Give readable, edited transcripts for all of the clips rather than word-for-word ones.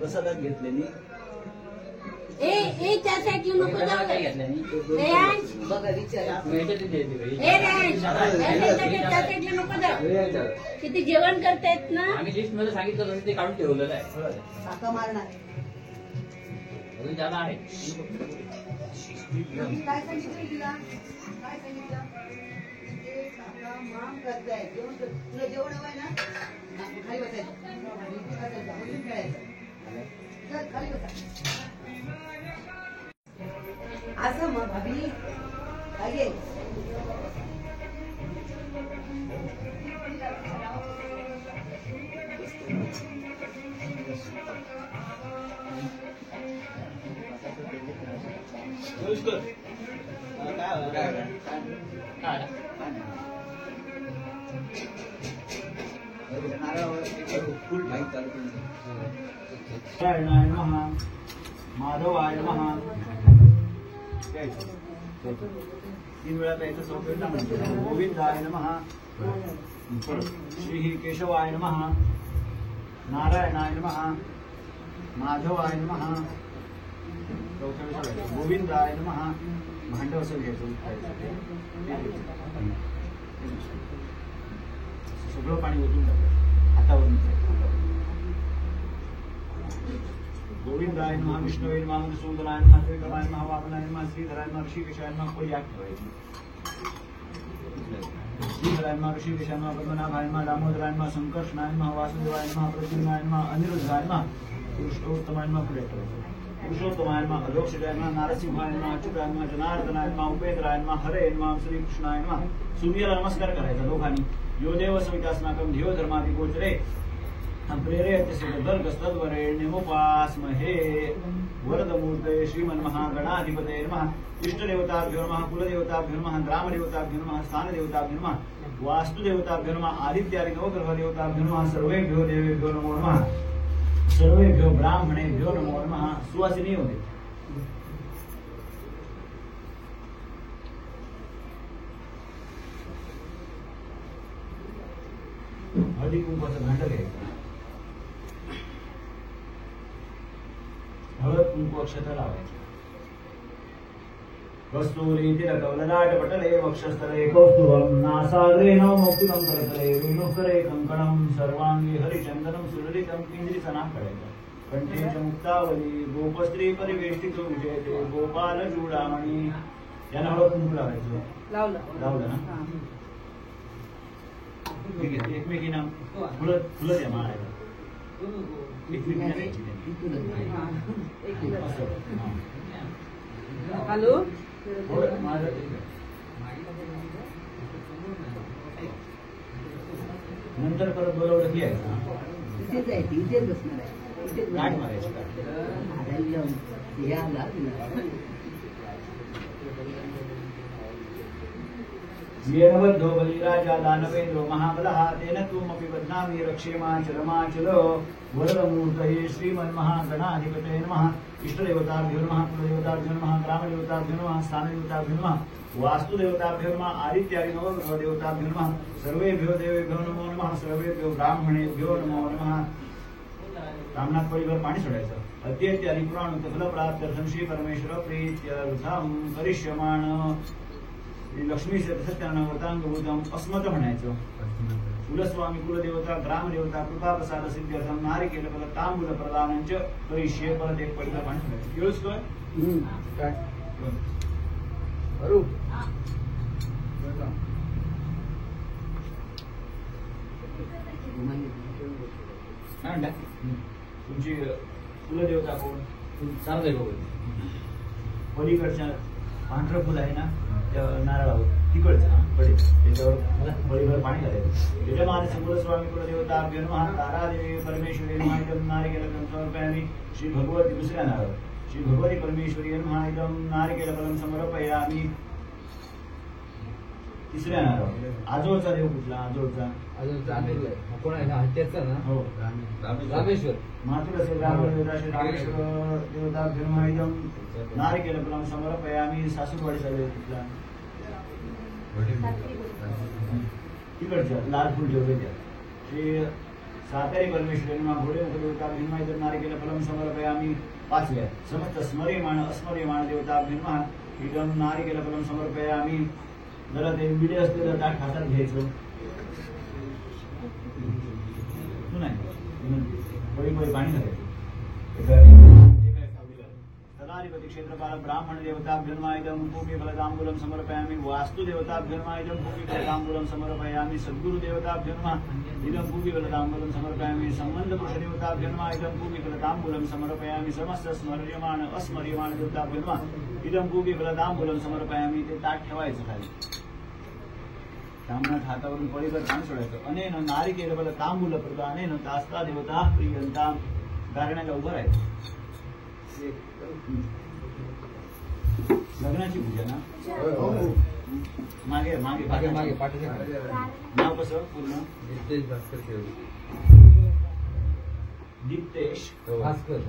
प्रसादात घेतलेली त्यासाठी नको किती जेवण करतायत ना आम्ही लिस्ट मध्ये सांगितलं होतं ते काढून ठेवलेलं आहे. काका मारणार अजून जादा आहे. काय सांगितलं तुला काय सांगितलं माम करताय तुला जेवण हवंय ना खाली बसायचं खाली बसा असं मग भाभी काय माधवाय नमः तीन वेळा प्यायचं संकल्प म्हणजे गोविंदाय नमः श्री केशवाय नमः नारायणाय नमः माधवाय नमः गोविंदाय नमः भांड असं घ्यायचं सगळं पाणी ओतून टाकायचं हातावरून गोविंदाय नमः विष्णवे नमः मधुसूदनाय नमः त्रिकमाय नमः वामनाय नमः श्रीधराय नमः ऋषिकेशाय नमः कोई आठ ठेवायची श्रीधराय नमः ऋषिकेशाय नमः पद्मनाभाय नमः दामोदराय नमः संकर्षणाय नमः वासुदेवाय नमः प्रद्युम्नाय नमः अनिरुद्धाय नमः पुरुषोत्तमाय नमः पुढे ठेवायचं पुरुषोत्तमाय नमः अलोक्षिताय नमः नारसिंहाय नमः अच्युताय नमः जनार्दनाय नमः उपेंद्राय नमः हरे नमः श्रीकृष्णाय नमः सूर्याला नमस्कार करायचा दोघांनी यो देव सवितास्माकं धियो धर्मादि गोचरे प्रेरयते सदर्गस्तद्वरेण्यमुपास्महे वरदमूर्तये श्रीमन्महागणाधिपतये नमः इष्टदेवताभ्यो नमः कुलदेवताभ्यो नमः ग्रामदेवताभ्यो नमः स्थानदेवताभ्यो नमः वास्तुदेवताभ्यो नमः आदित्यादि नवग्रहदेवताभ्यो नमः सर्वेभ्यो देवेभ्यो नमो नमः सर्वेभ्यो ब्राह्मणेभ्यो नमो नमः सुवासिनी होते हळदी कुंकवाचं भांड घ्यायचं हळद कुंकू अक्षता लावायची कस्तुरी तिलकवललाटपटले वक्षस्थले कौस्तुभं नासाग्रे नवमुक्तिकं करतले वेणुकरे कंकणं सर्वांगी हरिचंदनं सुललितं पिंजरीचं नाम काढायचं कंठे च मुक्तावली गोपस्त्री परिवेष्टितो विजयते गोपाल चूडामणी याला हळद कुंकू लावायचं लावलं ना एकमेकींना फुलं द्या मारायला हॅलो नंतर परत बोलवलं की यायचं गाठ मारायची येनबद्धो बलिराजा दानवेन्द्रो महाबलः तेन त्वमपि बध्नामि रक्षेमाचलमाचलो वरदमूर्तये श्रीमन्महागणाधिपतये नमः इष्टदेवताभ्यो नमः कुलदेवताभ्यो नमः ग्रामदेवताभ्यो नमः स्थानदेवताभ्यो नमः वास्तुदेवताभ्यो नमः आदित्यादि नवग्रहदेवताभ्यो नमः सर्वेभ्यो देवेभ्यो नमो नमः सर्वेभ्यो ब्राह्मणेभ्यो नमो नमः रामनाथ पळीवर पाणी सोडायचं अद्यत्यादि पुराण फलप्राप्त्यर्थं श्री परमेश्वर प्रीत्यर्थं करिष्यमाण लक्ष्मी सत्यानं व्रतांगभूतम अस्मत म्हणायचं कुलस्वामी कुलदेवता ग्रामदेवता कृपा प्रसाद सिद्ध्यर्थम नारिकेल फल तांबूल प्रदानंच करिष्ये परत एक पडला पाणी केळूस काय काय अरू काय म्हणता तुमची कुलदेवता कोण चांगलं आहे पलीकडच्या पांढरं फुल आहे ना त्या नारळावर तिकडचं पडे त्याच्यावर पलीकडे पाणी घालायचं त्याच्या मानसी कुलस्वामी कुलदेवता अभ्यनुहा तारादेवी परमेश्वरी माहितम नारिकेल समर्पयामी श्री भगवती दुसऱ्या नारळ श्री भगवती परमेश्वरी माहितम नारिकेल फलम समर्पयामी तिसऱ्या नारळ आजोळचा देव कुठला आजोळचा कोण आहे हत्याचा ना हो रामेश्वर मातुल असेल रामदेवता श्री रामेश्वर देवता अभ्यनुमाहितम नारिकेल फलम समर्पयामी सासूरवाडीचा देव कुठला तिकडच्या लाल फुल ठेवले त्या श्री सातारी परमेश्वरी घोडे मुखदेवता भीमाय नारिकेल फलम समर्पयामी पाचव्या समस्त स्मर्यमाण अस्मर्यमाण देवता भीमा इदम नारिकेल फलम समर्पयामी जरा ते विडे असलेलं ताट हातात घ्यायचं नाही पळी पाणी घालायचं सदाधिपति क्षेत्रपाल ब्राह्मण देवताभ्यन्मायदम भूमि फलदाम्बूलम समर्पयामि वास्तु देवताभ्यन्मायदम भूमि फलदाम्बूलम समर्पयामि सद्गुरु देवताभ्यन्मा इदम भूमि फलदाम्बूलम समर्पयामि संबंध पुरुष देवताभ्यन्मायदम भूमि फलदाम्बूलम समर्पयामि समस्त स्मर्यमाण अस्मर्यमाण देवताभ्यन्मा इदम भूमि फलदाम्बूलम समर्पयामि ते ताट ठेवायचं खाली सामनात हातावरून पळीवर पाणी सोडायचं अनेन नारिकेल फल तांबूल प्रदानेन तास्ता देवता प्रियंता गारण्याला उभं राहायचं लग्नाची पूजा ना मागे मागे मागे मागे नाव कसं पूर्ण दीप्तेश भास्कर दीप्तेश भास्कर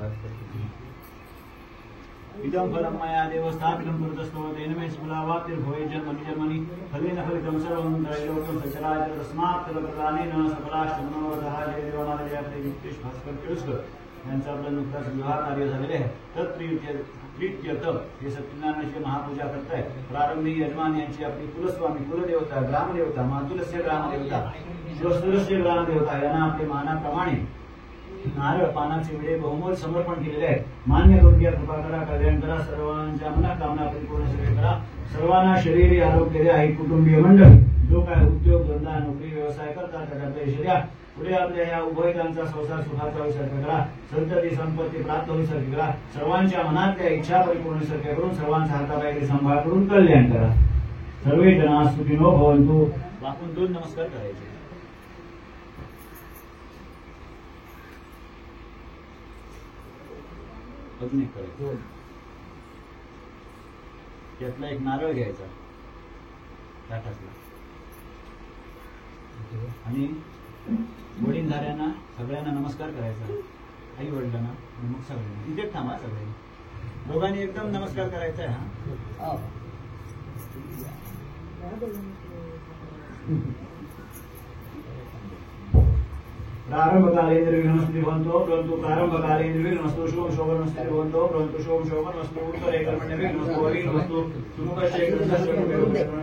इदं फलं मया देवस्थापितं पुरतस्तो तेन मे स्फुलावाप्तिर्भवेत् जन्मनि जन्मनि फलेन फलितं सर्वं त्रैलोक्यं सचराचर तस्मात् फलप्रदानेन सकलाष्टमनोरथः जय देवानालयापते दीप्तेश भास्कर केळुसकर यांचं आपलं नुकताच विवाह कार्य झालेले आहे तत्प्रीत्यर्थ हे सत्यनारायणाची महापूजा करताय प्रारंभी यजमान यांची आपली कुलस्वामी कुलदेवता ग्रामदेवता मातुलस्य ग्रामदेवता स्वस्तुलस्य ग्रामदेवता यांना आपले मानाप्रमाणे नारळ पानाचे विडे बहुमोल समर्पण केलेले आहे मान्य करून कृपा करा कल्याण करा सर्वांच्या मनःकामना परिपूर्ण सेवे करा सर्वांना शरीरी आरोग्य द्या ही कुटुंबीय मंडळी जो काय उद्योग धंदा नोकरी व्यवसाय करतात त्याच्यातले यश द्या पुढे आपल्या या उभयतांचा संसार सुखाचा विसर्ग करा संतती संपत्ती प्राप्त विसर्ग करा सर्वांच्या मनातल्या इच्छा परिपूर्ण विसर्ग करून सर्वांचा हातापायचे सांभाळ करून कल्याण करा सर्वे जना सुखिनो भवन्तु वाकून 2 नमस्कार करायचे त्यातला एक नारळ घ्यायचा ताटातला आणि वडीलधाऱ्यांना सगळ्यांना नमस्कार करायचा आई वडिलांना मग सगळ्यांना इथेच थांबा सगळ्यांनी दोघांनी एकदम नमस्कार करायचा आहे हा प्रारंभकाले निर्विघ्नमस्तु भवन्तो परन्तु प्रारंभकाले निर्विघ्नमस्तु शुभं शोभनमस्तु भवन्तो परन्तु शुभं शोभनमस्तु उत्तरे कर्मण्ये विघ्नमस्तु अविघ्नमस्तु सुमुखस्य कृतस्य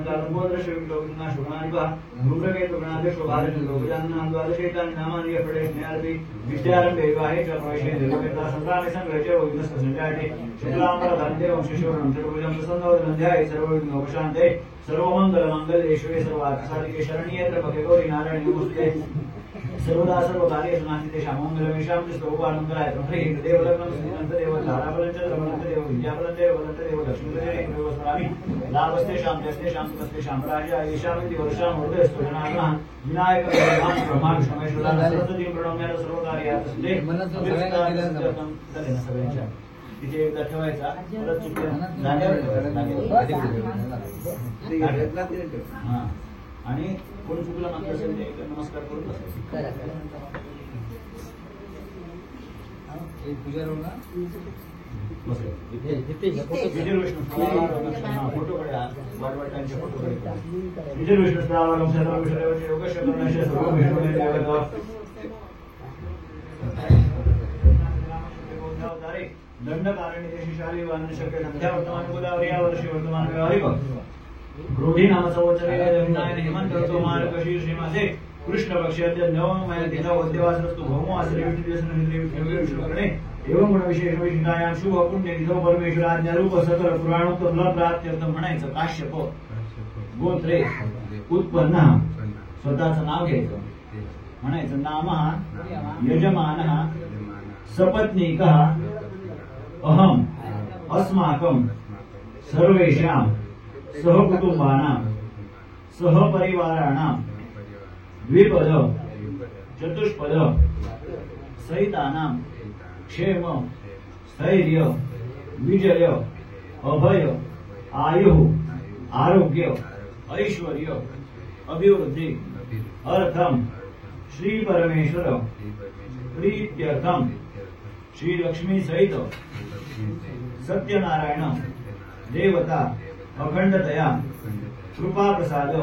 लम्बोदरस्य विघ्नोविघ्ना शुभनानिवा धूम्रकेतुगणादेशो भारततो गजाननं द्वादशेतानि नामानि यपडे ज्ञानपि विद्यारम्भे विवाहे च प्रवेशे निर्विघ्नता संताने संग्रहे विघ्नस्य संजायते शुक्लाम्बरधन्देवं शिशोरं चतुर्भुजं प्रसन्नवदनध्याय सर्वविघ्नोपशान्ते सर्वमङ्गलमाङ्गल्ये शिवे सर्वार्थसाधिके शरण्ये त्र्यम्बके गौरी नारायणी नमोस्तुते सर्वदा सर्वकार्येषु नास्ति मंगलमेषां स्तोभानन्दराय ब्रह्मणे देवलग्नं श्रीमन्त देव धाराबलं च ब्रह्मणन्त देव विद्याबलं देव वदन्त देव लक्ष्मीदेव देव स्मरामि लाभस्तेषां त्यस्तेषां तस्तेषां राजा येषां इति वर्षां हृदयस्तु जनार्दनः विनायक ब्रह्मा विष्णुमेश्वरा सरस्वती प्रणम्यात सर्वकार्यात् सिद्धे सगळ्यांच्या तिथे एकदा ठेवायचा परत चुकून हा आणि कोण चुकलं मात्र असेल ते नमस्कार करून दंडकारण्य देशशाली शक्य संध्या वर्तमान गोदावरी या वर्षी वर्तमान व्यवहारिक क्रोधी नाम संवत्सरे हेमंत ऋतुमार्ग शीर्षे माझे कृष्ण पक्षाद्य नवमयति नवद्यवासरस्तु भौमो आश्रय विष्णुकरणे एवं गुण विशेष विशिष्टायाम शुभ पुण्य निधो परमेश्वराज्ञा रूप सकल पुराणोत्तर फल प्राप्त्यर्थम म्हणायचं. काश्यप गोत्रे उत्पन्न स्वतःचं नाव घ्यायचं म्हणायचं. नाम यजमान सपत्नीक अहम अस्माकं सर्वेषां सहकुटुंबानां सहपरिवाराणां द्विपद चतुष्पद सहितानां क्षेम स्थैर्य विजय अभय आयु आरोग्य ऐश्वर्य अभिवृद्धि अर्थम श्री परमेश्वर प्रीत्यर्थम श्री लक्ष्मी सहित सत्यनारायण देवता अखंडतया कृपा प्रसाद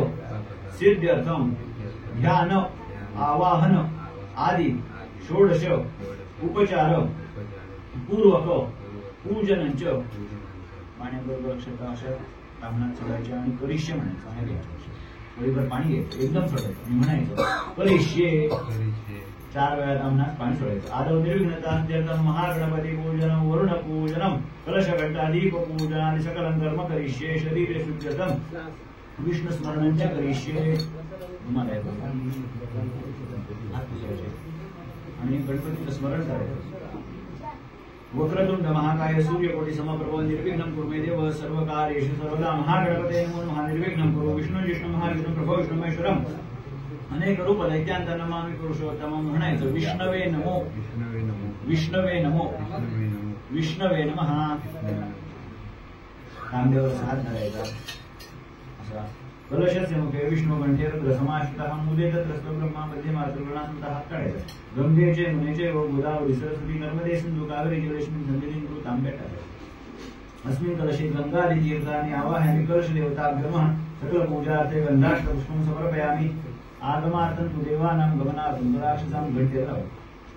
सिद्ध्यर्थम ध्यान आवाहन आदि षोडश उपचार पूर्वक पूजनंच पाण्याबरोबर अक्षता अशा तांबणात सोडायच्या आणि करिष्य म्हणायचं आहे. वळीभर पाणी घ्यायचं एकदम सोडायचं आणि म्हणायचं करिष्ये. 4 वेळा तांबणात पाणी सोडायचं. आदौ निर्विघ्नता महागणपती पूजनम वरुण पूजनम कलश घंटा दीप पूजनादि सकलं कर्म करिष्ये. शरीर शुद्धतम विष्णु स्मरणंच करिष्ये. आणि गणपतीचं स्मरण करायचं. वक्रतुंड महाकाय सूर्यकोटि समप्रभ निर्विघ्नं कुरु मे देव सर्वकार्येषु सर्वदा. महागणपते नमो नमः. निर्विघ्नं कुरु विष्णु जिष्णु महाविष्णु प्रभो विष्णु महेश्वरम. अनेक रूप दैत्यांत नमामि पुरुषोत्तमं म्हणायचं. विष्णवे नमो विष्णवे नमो विष्णवे नमः. तांब्यावर हात धरायचा असा. कलशस्य मुखे विष्णुकंठे रुद्रसमाश्रितः मुदे तत्रस्थ ब्रह्मा मध्ये मातृगणासुतः हात काढायचा. गंगेचे मुनेचे व गोदावरी सरस्वती नर्मदे सिंधू कावेरी जलेस्मिन् सन्निधिं कुरु. तांब्या टाकायचा. अस्मिन् कलशे गंगादि तीर्थानि आवाहयामि. कलश देवताभ्यः सकल पूजार्थे गंधाष्ट पुष्पं समर्पयामि. आगमार्थं तु देवानां गमनार्थं राक्षसां घंटे लाव.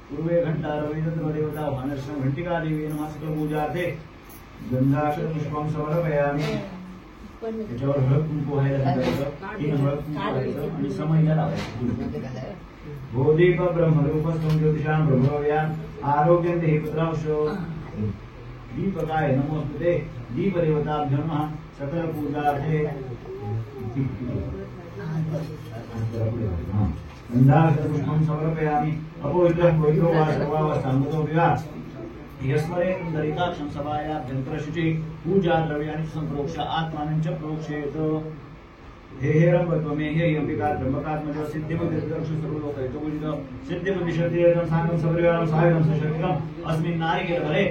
पूर्वे घंटा रवि तत्र देवता भानर्षं घंटिका देवी नमः. सकल पूजार्थे गंधाष्ट पुष्पं समर्पयामि. त्याच्यावर हळद कुंकू व्हायला सांगायचं. 3 हळद कुंकू व्हायचं आणि समईला लावायचं. भोदीप ब्रह्मरूपस्थं ज्योतिषां प्रभवयाम. आरोग्यं देहि पुत्रांशो. दीपकाय नमोस्तुते. दीपदेवताभ्यो नमः. सकल पूजार्थे गंधाक्षपुष्पं समर्पयामि. अपवित्रः पवित्रो वा सर्वावस्थांगतो विवा. यस्मरे दरिताक्षं सभायाभ्यन्तरशुचि. पूजा द्रव्याणि संप्रोक्ष आत्मानं च प्रोक्षेत. हेरं त्वमेह्य अंबिका त्र्यंबकात्मज सिद्धिबुद्धिर्दक्षु सर्वलोकैतो पूजित. सिद्धिबुद्धिशक्तिरेतं साङ्गं सपरिवारं सायुधं सशक्तिकम्. अस्मिन् नारिकेलफले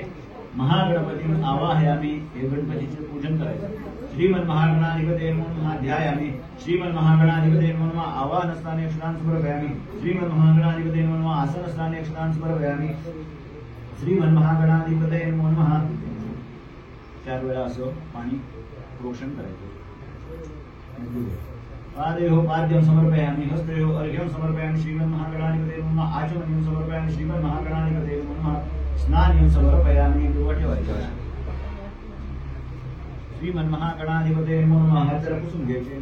महागणपतीं आवाहयामि. हे गणपतीचे पूजन करायचं. श्रीमन्महागणाधिपते नमो नमः. ध्यायामि. श्रीमन्महागणाधिपते नमो नमः. आवाहनस्थाने अक्षतान् समर्पयामि. श्रीमन्महागणाधिपते नमो नमः. आसनस्थाने अक्षतान् समर्पयामि. श्रीमन्महागणाधिपते नमो नमः. 4 वेळा असं पाणी प्रोक्षण करायचं. पादयोः पाद्यं समर्पयामि. हस्तयोः अर्घ्यं समर्पयामि. श्रीमन्महागणाधिपते नमो नमः. आचमनीयं समर्पयामि. श्रीमन्महागणाधिपते नमो नमः. स्नानीयं समर्पयामि. दुवा ठेवायचं. श्रीमन्महागणाधिपते नमो नमः. हात जरा पुसून घ्यायचे.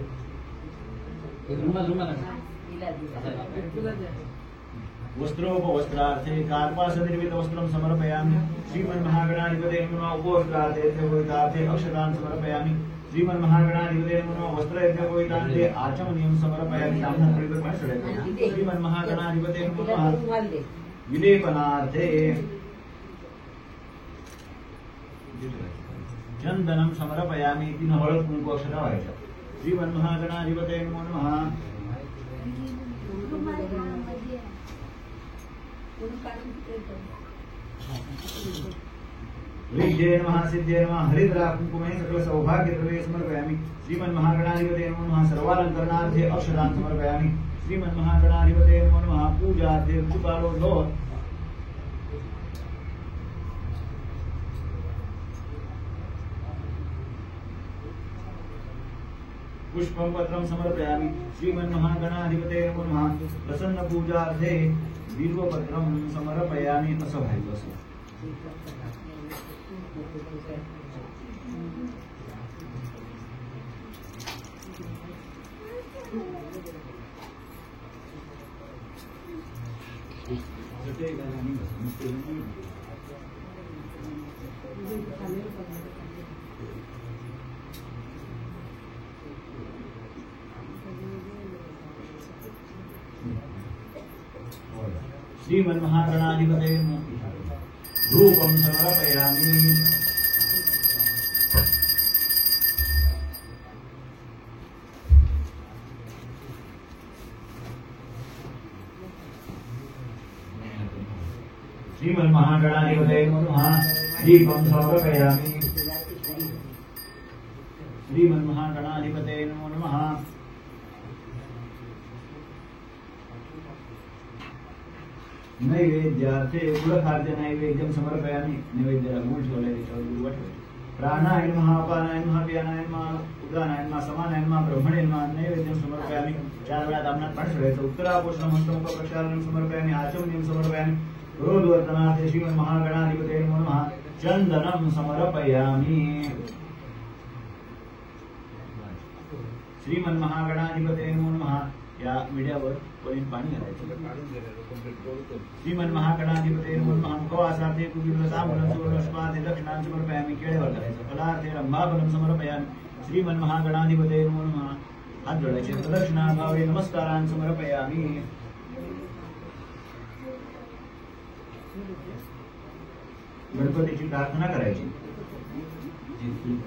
वस्त्रोपवस्त्रार्थे कार्पासनिर्मित वस्त्रं समर्पयामि. श्रीमन्महागणाधिपते नमो नमः. उपवस्त्रार्थे उपवितार्थे अक्षतान् समर्पयामि. श्रीमन्महागणाधिपते नमो नमः. वस्त्रयज्ञोपवितार्थे आचमनीयं समर्पयामि. श्रीमन्महागणाधिपते नमो नमः. विलेपनार्थे चंदनं समर्पयामि. 3 हळद कुंकू अक्षता व्हायच्या. श्रीमन्महागणाधिपते नमो नमः. ऋद्धे नमः. सिद्धे नमः. हरिद्रा कुंकुमे सकल सौभाग्य द्रव्ये समर्पयामि. श्रीमन्महागणाधिपते नमो नमः. सर्वालंकरणार्थे अक्षतान् समर्पयामि. श्रीमन्महागणाधिपते नमो नमः. पूजार्थे ऋतुकालो लो. पुष्पं पत्रं समर्पयामि. श्रीमन्महागणाधिपते नमो नमः. प्रसन्न पूजार्थे बिल्वपत्रं समर्पयामि. असं व्हायचं. असं श्रीमन्महागणाधिपतये धूपं समर्पयामि। श्रीमन्महागणाधिपतये नमः दीपं समर्पयामि। श्रीमन्महागणाधिपतये नमो नमः। नैवेद्यार्थे कुलखाद्य नैवेद्यं समर्पयामि। नैवेद्याला मूळ ठेवलंय त्याच्यावर गुरुवार ठेवले। प्राणाय नमः, अपानाय नमः, व्यानाय नमः, उदानाय नमः, समानाय नमः, ब्रह्मणे नमः। नैवेद्यं समर्पयामि। 4 वेळा दामनात पाणी सोडायचं। उत्तरापोषणं हस्तमुख प्रक्षालनं समर्पयामि। आचमनीयं समर्पयामि। क्रोधवर्तनार्थे श्रीमन्महागणाधिपतये नमो नमः चन्दनं समर्पयामि। श्रीमन्महागणाधिपतये नमो नमः। या मीडियावर कोणी पाणी घालायचं। श्रीमन्महागणाधिपतये नमो नमः। मुखवासार्थे कुबीरताम्बूलं सुवर्णपुष्पार्थे दक्षिणां समर्पयामि। केळेवर करायचं। फलार्थे रंभाफलं समर्पयामि। श्रीमन्महागणाधिपतये नमो नमः। हात जोडायचे। प्रदक्षिणाभावे नमस्कारान् समर्पयामि। गणपतीची प्रार्थना करायची।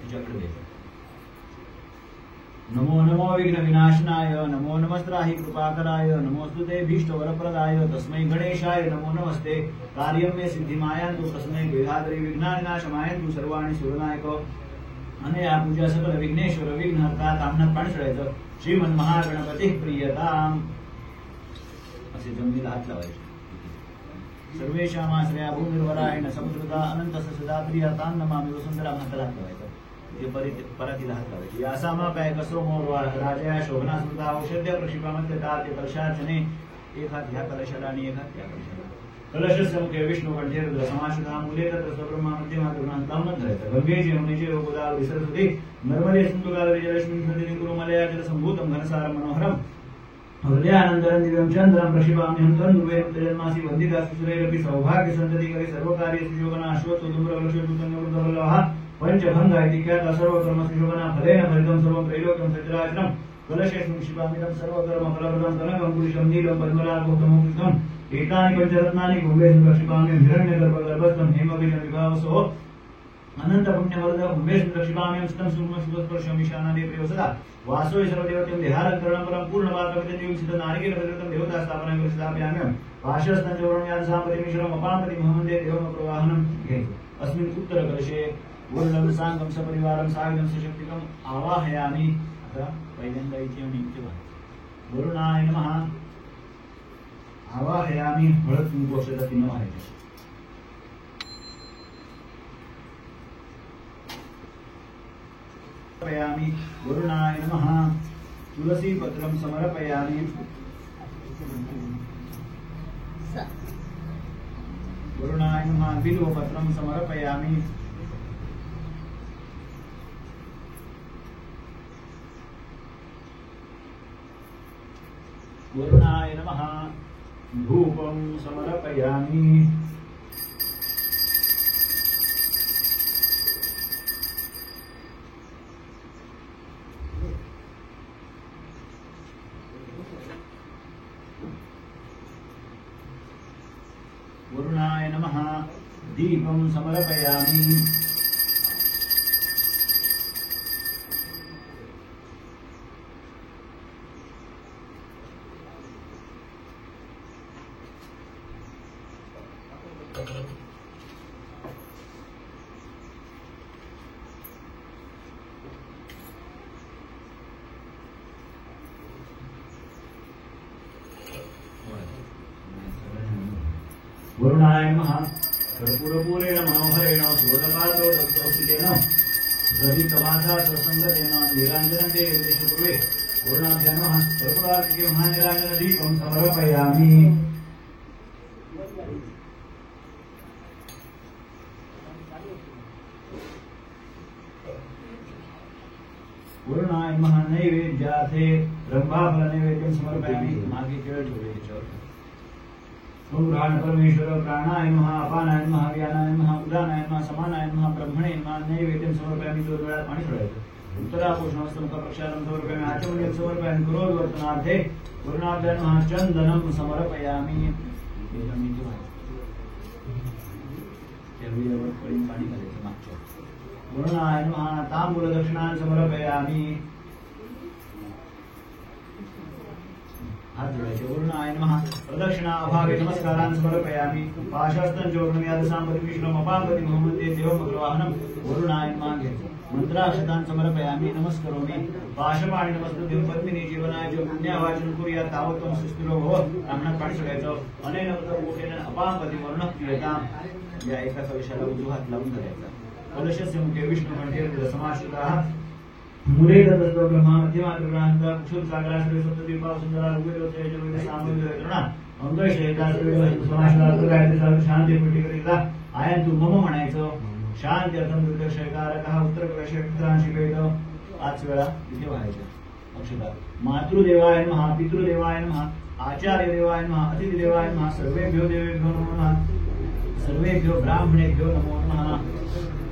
तिच्याकडे द्यायची। नमो नमो विघ्न विनाशनाय, नमो नमस्त्राहि कृपाकराय, नमोस्तुते भीष्ट वरप्रदाय, तस्मै गणेशाय नमो नमस्ते। कार्यं मे सिद्धिमायन्तु, तस्मै गृहाद्रि विघ्नानाशमायन्तु, सर्वाणि सुरनायक। अनया पूजा सकल विघ्नेश्वर विघ्नहर्ता। तामनात पाणी सोडायचं। श्रीमन्महागणपतिः प्रियताम्। असे जमिनीला हात लावायचे। सर्वेषामाश्रया भूमिर्वरायण समुद्रदा अनंत सदा प्रियतां नमामि। वसुंधरा हाताला हात लावायचा। परातीला हात लावायची। या सामापाय कसो मोरवा राजया शोभना सुधा औषध्य प्रक्षिपामध्ये दाते कलशार्चने। एक हात ह्या कलशाला आणि एक हात त्या कलशाला। कलशस्य मुखे विष्णू कंठे रुद्र समाश्रिता मूले तत्र स्वब्रह्मा मध्ये मातृग्रहांतां धरायचं। गंगे यमुनेचे गोदावरी सरस्वती नर्मदे सिंधु कावेरी जलक्ष्मी नदी गुरुमलया जलसंभूतं घनसारं मनोहरम् हृदयानन्दरं दिव्यं चन्द्रं प्रशिवामि। हन्तन्दुर्वें जन्मासि वन्दिता सुरैरपि सौभाग्य सन्ततिकरे सर्वकार्य सुयोगना अश्वत्थोदुम्रवलशोदुतन्यवृद्धवल्लभः पंचभंग इति ख्याता सर्वकर्म सुयोगना फलेन भरितं सर्वं त्रैलोक्यं सचराचरं। कलशेऽस्मिन् क्षिपामिदं सर्वकर्म फलप्रदं कनकं कुलिशं नीलं पद्मरागौतमं कृष्णम्। एतानि पञ्चरत्नानि कुम्भेषु प्रक्षिपामि। हिरण्यगर्भगर्भस्थं हेमबीजं विभावसो अनंत पुण्यवरद कुम्भेषु प्रक्षिपामि। स्तं सूक्ष्मसुस्पर्शं ईशानादे प्रियवसदा वासो सर्वदेवत्यं देहालङ्करणं परं पूर्णवाक्यमिदं सिद्ध नारिकेलपरिवृतं देवतास्थापनं स्थापयामि। पार्श्वस्थञ्चवरण्यादिसापतिमीश्वरम् अपापतिं वन्दे देवमप्रवाहनं घ्यायचं। अस्मिन् उत्तरकलशे वर्णं साङ्गं सपरिवारं सायुधं सशक्तिकम् आवाहयामि। आता पहिल्यांदा इथे आणि इथे वरुणाय नमः आवाहयामि। हळद कुंकू अक्षता 3 वाहायचे। समर्पयामि। वरुणाय नमः तुलसी पत्रं समर्पयामि। वरुणाय नमः बिल्वपत्रं समर्पयामि। वरुणाय नमः धूपं समर्पयामि। वरुणाय नमः दीपं समर्पयामि। वरुणाय नमः कर्पूरपूरेण मनोहरेण सुवर्णपात्रो दक्षौषितेन सवितमासा ससंगतेन निराञ्जनं ते यदेशपूर्वे वरुणाभ्यां नमः कर्पूरार्तिके महानिराञ्जनदीपं समर्पयामि। वरुणाय नमः नैवेद्यार्थे रंभाफल नैवेद्यं समर्पयामि। मागे केळ ठेवले त्याच्यावर ओम प्राण परमेश्वर प्राणाय नमः अपानाय नमः व्यानाय नमः उदानाय नमः समानाय नमः ब्रह्मणे नमः नैवेद्यं समर्पयामि तो वेळात पाणी सोडायचं उत्तरापोषणस्तमुख प्रक्षालं समर्पयामि आचमनीयं समर्पयामि करोद्वर्तनार्थे वरुणाभ्यां नमः चन्दनं समर्पयामि त्यावेळेवर पळीन पाणी घालायचं मागच्या वरुणाय नमः तांबूल दक्षिणां समर्पयामि हात जोडायचे वरुणाय नमः प्रदक्षिणा अभावे नमस्कारान् समर्पयामि पाशस्तं जोगण्याद सांपति विष्णुम अपांपति भूमते देवमग्रवाहनं वरुणाय नमः घ्यायचं मंत्राक्षतान् समर्पयामि नमस्करोमि पाशपाणि नमस्तुभ्यं पद्मिनी जीवनाय च पुण्यावाचन कुर्यात् तावत्त्वं सुस्थिरो भव ब्राह्मणात पाणी सोडायचं अनेन उत्तरमुखेन अपांपति वरुणः प्रियतां या एका कलशाला उजवा हात लावून धरायचा कलशस्य मुखे विष्णुकंठे समाश्रिताः मुरे तत्व ब्रह्मा मध्यमात्रग्रहांता कुशल सागराश्रय सप्तद्वीपा सुंदरा रुगेलोचय जवेद सामवेदना अंगशयता समाश्रात गायत्री साधु शांती पुटिकरिता आयंतु मम म्हणायचं शांती अर्थम दुर्दक्षयकारकः उत्तर प्रशक्त्रांशी वेद 5 वेळा इथे व्हायचं अक्षता मातृदेवाय नमः पितृदेवाय नमः आचार्य देवाय नमः अतिथि देवाय नमः सर्वेभ्यो देवेभ्यो नमो नमः सर्वेभ्यो ब्राह्मणेभ्यो नमो नमः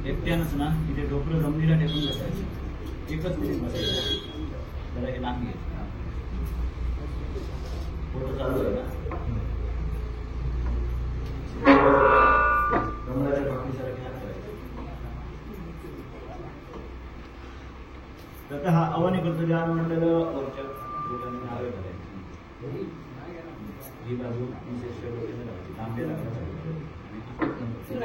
एकट्यानंच ना इथे डोकरं जमिनीला टेकून बसायचं एकच मिनिट बसायचं जरा हे नाक घ्यायचं फोटो चालू आहे ना कमळाच्या पाकळीसारखे हात करायचे ततः अवनिकृत ज्ञानमंडल वरच्या बोटाने नावे करायचे ही बाजू विशेष बोटाने लावायची तांबे लावायचे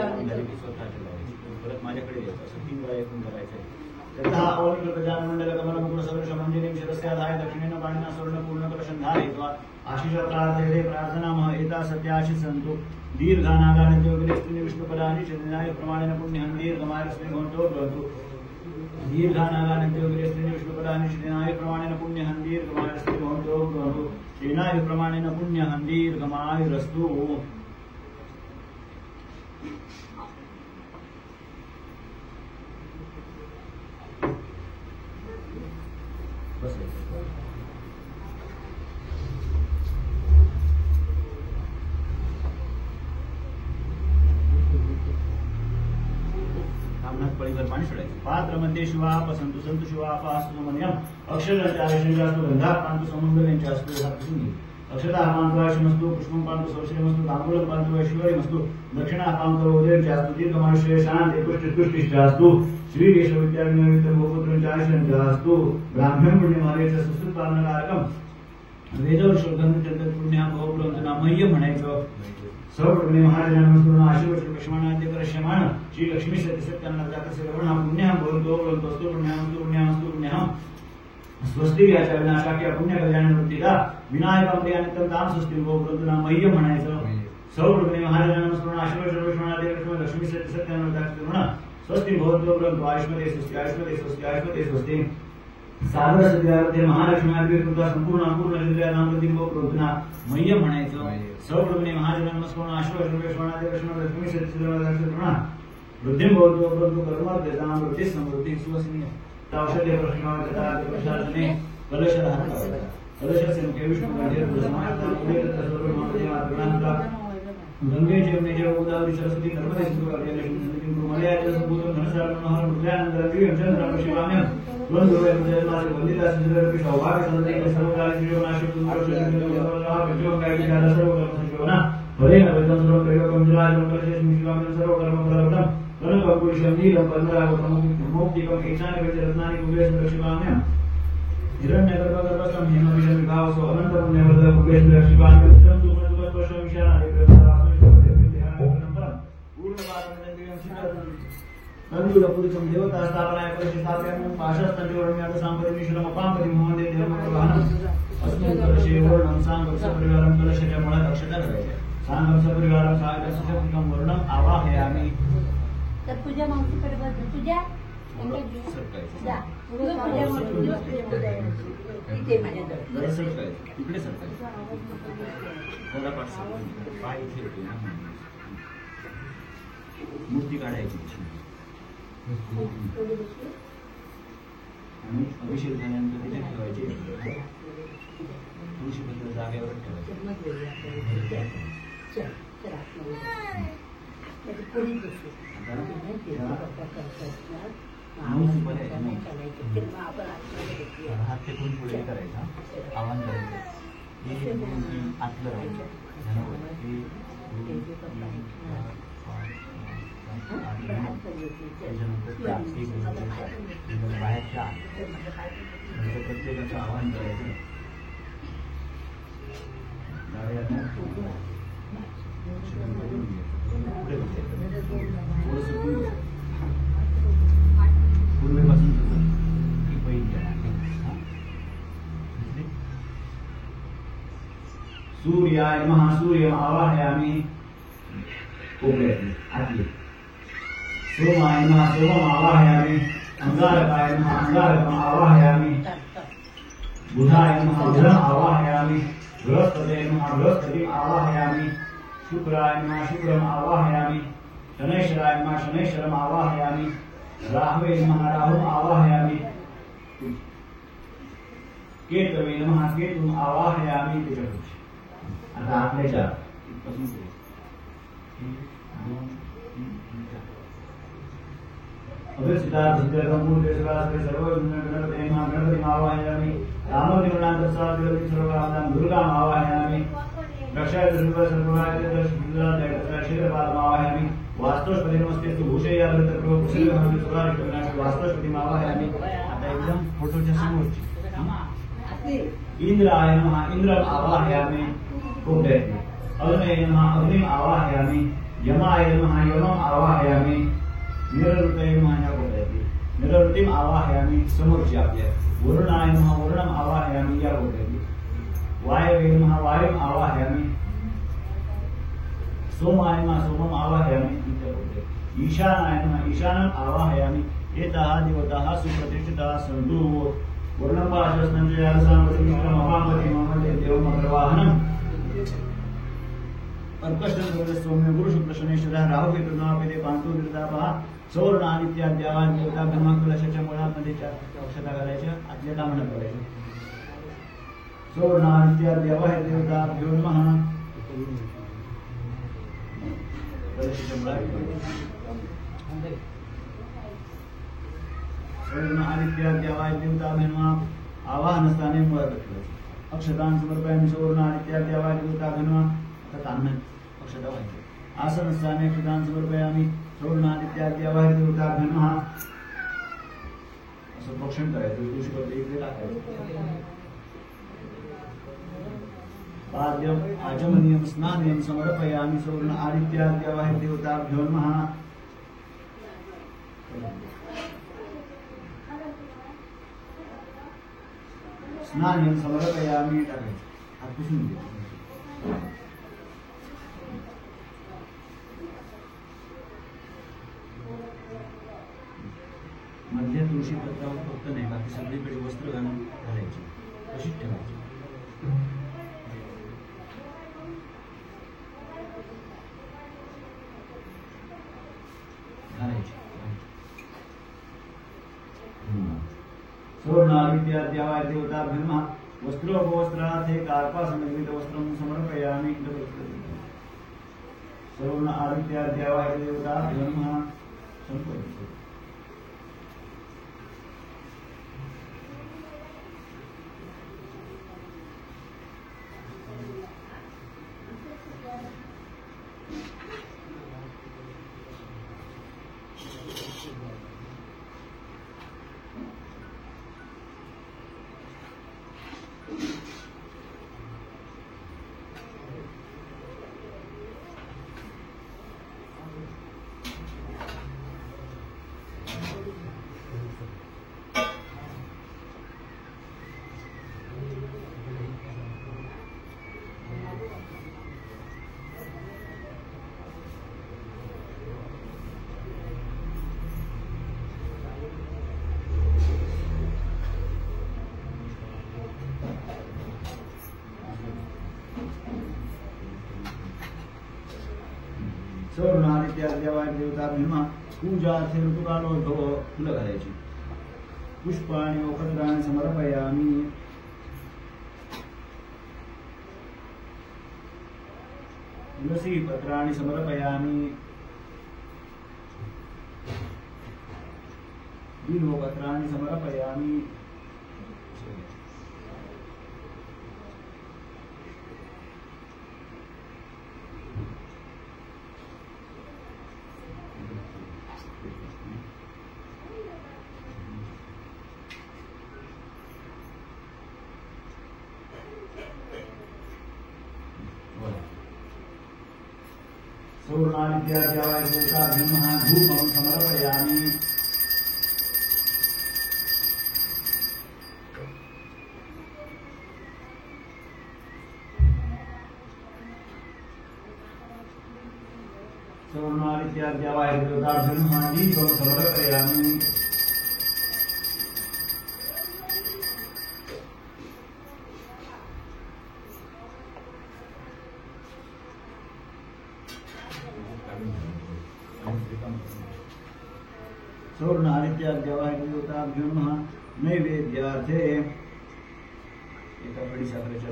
आणि स्वतःचे लावायची परत माझ्याकडे यायचं असं 3 वेळा एकूण करायचं तथा अवनिकृत ज्ञानमंडल कमलमुकुट सदृश मंदिरं शिरस्याधाय दक्षिणेन पाणिना स्वर्ण पूर्ण कलशं धारयित्वा आशिषत्रार्थये प्रार्थनामः एता सत्याशि सन्तु दीर्घानागानद्योगिरेस्त्रिनि विष्णुपदानि चिन्नाय प्रमाणेन पुण्यं दीर्घमायस्मि भवन्तो भवतु दीर्घानागानद्योगिरेस्त्रिनि विष्णुपदानि चिन्नाय प्रमाणेन पुण्यं दीर्घमायस्मि भवन्तो भवतु तेनाय प्रमाणेन पुण्यं दीर्घमायुरस्तु पळीवर पाणी सोडायचं पात्र मध्ये शिवाप संतु संतु शिवाप असुमन्यम अक्षरांच्या गंधा पांतु समुद्रांच्या असतो हातून अक्षता पांतवाशमस्तु पुष्पं पांतु सौश्रेमस्तु तांबूलं पांतु ऐश्वर्यमस्तु दक्षिणा पांतु उदयंचास्तु दीर्घमायुष्ये शांति पुष्टिश्चास्तु श्री केशविद्याविनोदित भूपुत्रंचास्तु ब्राह्मण पुण्यमार्गेच सुसुपालनकारकम वेदवर श्लोकांत पुण्या भवप्रवंतना मह्य म्हणायचं सर्वप्रथमे महाराजांना आशीर्वाद लक्ष्मणाद्य करश्यमाण श्री लक्ष्मी सत्यसत्यांना जातस्य रवणा पुण्यः भवतो भवतो पुण्यः स्वस्ति याच्या विनाशाख्य पुण्य कल्याण वृत्तीला विनायकं प्रियानित्यं ताम स्वस्ति भवतो मह्य म्हणायचं सर्वप्रथमे महाराजांना आशीर्वाद लक्ष्मणाद्य लक्ष्मी सत्यसत्यांना जातस्य रवणा स्वस्ति भवतो भवतो आयुष्मते स्वस्ति सागर सत्यावते महालक्ष्मी कृता संपूर्ण हृदयानां प्रतिभो प्रवृत्तना मह्य म्हणायचं सर्वप्रथमे महाजनांना स्मरण आशीर्वाद लक्ष्मणाद्य लक्ष्मी सत्यसत्यांना वृद्धिं भवतो भवतो कर्माद्यतां वृद्धिः समृद्धिः सुवसनीय औषधे प्रश्नावताते प्रशासने कलशधारण करायचा कलशस्य मुखे विष्णुकंठे समाहिता उदयत सर्वमहादेवात्मनांता गंगे जमुने गोदावरी सरस्वती नर्मदे सिंधु कावेरी मलयाज संपूर्ण घनसागर मनोहर मुद्रानंद दिव्यं चंद्रं शिवाम्यं वंदुरे जयमाल वंदिता सिंधुरपि सौभाग्य संदे सर्वकाल जीवनाशि सुंदरशेखर विजयोगायि काल सर्वकर्म संजीवना हरे नवदं सर्व प्रयोगं जलाय मंगलशेष शिवाम्यं सर्वकर्म फलप्रदं कनकपुरुषं नीलं पद्मरागं मोक्तिकं ईशान्य रत्नानि कुबेर शिवाम्यं हिरण्यगर्भगर्भसं हेमविषं विभावसो अनन्तपुण्यवद कुबेर शिवाम्यं सुमनस्पर्शं विशालाय नंदुलपुरुषं देवता स्थापनाय परिष्ठाप्यामि पाशस्तंजोरण्यात सांपरिमिश्रम अपांपरि मोहने देवमग्रवाहनं अस्मिन् कलशे वर्णं सांगपरिवारं कलशच्या मुळात अक्षता करायच्या सांगपरिवारं सहाय्यसुखं वर्णं आवाहयामि तर पूजा मागची कडे पूजा जा पूजा इथे माझ्याजवळ इकडे सरकायचं जरा पाय इथे मूर्ती काढायची आणि अभिषेक झाल्यानंतर तिथे ठेवायचे तुळशी पत्र जागेवर ठेवायचे हात टेकून पुढे करायचा, आव्हान करायचं, हे आतलं राहायचं, त्याच्यानंतर बाहेरच्या प्रत्येकाचं आव्हान करायचं. पूर्वेपासून सूर्याय नमः सूर्यम् आवाहयामि आतले. सोमाय नमः सोमम् आवाहयामि. अंगारकाय नमः अंगारकम् आवाहयामि. बुधाय नमः बुधम् आवाहयामि. बृहस्पतये नमः बृहस्पतिम् आवाहयामि. शुक्राय नमः शुक्रम् आवाहयामि. शनैश्वराय नमः शनैश्वरम् आवाहयामि. राहवे नमः राहुम् आवाहयामि. केतवे नमः केतुम् आवाहयामि. आता आपल्या चार इथपासून पुढे 1 2 3 4 अभिसिता सिद्धगंभूते सदास्ते सर्वगणपते नमः गणपतिम् आवाहयामि. रामोदिनान्तस्सादिगति सर्वकामानां दुर्गाम् आवाहयामि. रक्षाय सर्वसर्वाय आवाहयामि. वास्तुस्पति नमस्ते वास्तुस्पतिम् आवाहयामि. आता एकदम फोटोच्या समोरची. इंद्राय नमः इंद्रम् आवाहयामि. अग्नये नमः अग्निम् आवाहयामि. यमाय नमः यमम् आवाहयामि. निरृतये नमः निरृतिम् आवाहयामि. समोरची आपल्या. वरुणाय नमः वरुणम् आवाहयामि. या बोलते. वायवे नमः वायुम् आवाहयामि. सोमाय नमः सोमम् आवाहयामि. ईशानाय नमः ईशानम् आवाहयामि. एताः देवताः सुप्रतिष्ठिताः सन्तु. वर्णपाशस्नंजयालसामपतिमित्रमहापतिममदेवमग्रवाहनम्. अर्कष्टसौम्य गुरु शुक्ल शनेश्वरः राहु केतु नापिते पांतु निर्दापः. सौर्ण आदित्याद्यावान देवता ब्रह्माकुलशाच्या मुळामध्ये 4 अक्षता घालायच्या. आतल्या दामनात घालायच्या. सौर्ण आदित्याद्यावाह देवताभ्यो नमः. कलशाच्या मुळात सौर्ण आदित्याद्यावाह देवताभ्यो नमः. आवाहनस्थाने मुळात अक्षतां समर्पयामि. सौर्ण आदित्याद्यावाह देवताभ्यो नमः. तान्न अक्षता व्हायची. आसनस्थाने अक्षतां समर्पयामि. सौर्ण आदित्याद्यावाह देवताभ्यो नमः. असं प्रोक्षण करायचं. तुळशीपत्र इकडे टाकायचं. पाद्यम आचमनीयम स्नानयम समर्पयामि. सौर्ण आदित्याद्यावाह देवताभ्यो नमः. स्नानयम समर्पयामि टाकायचं. हात पुसून घ्यायचे. मधल्या तुळशी पत्रावर फक्त नाही, बाकी सगळीकडे वस्त्र घालून घालायची. तशीच ठेवायची. सौर्णादित्याद्यावाह देवताभ्यो नमः. वस्त्रोपवस्त्रार्थे कार्पासनिर्मितवस्त्रं समर्पयामि. सौर्ण आदित्याद्यावाह देवताभ्यो नमः. संपूर्ण सौर्ण आदित्याद्यावाह देवताभ्यो नमः. पूजार्थे ऋतुकालोद्भव फुलं घालायची. पुष्पाणि औषधानि तुलसी पत्राणि समर्पयामि बिल्वपत्राणि समर्पयामि सौर्णादित्याद्यावाय भूताभ्यमः धूपं समर्पयामि सौर्णादित्याद्यावाय भूताभ्यमः दीपं समर्पयामि सौर्ण आदित्याद्यावाय देवताभ्यो नैवेद्यार्थे एका बडी साखरेच्या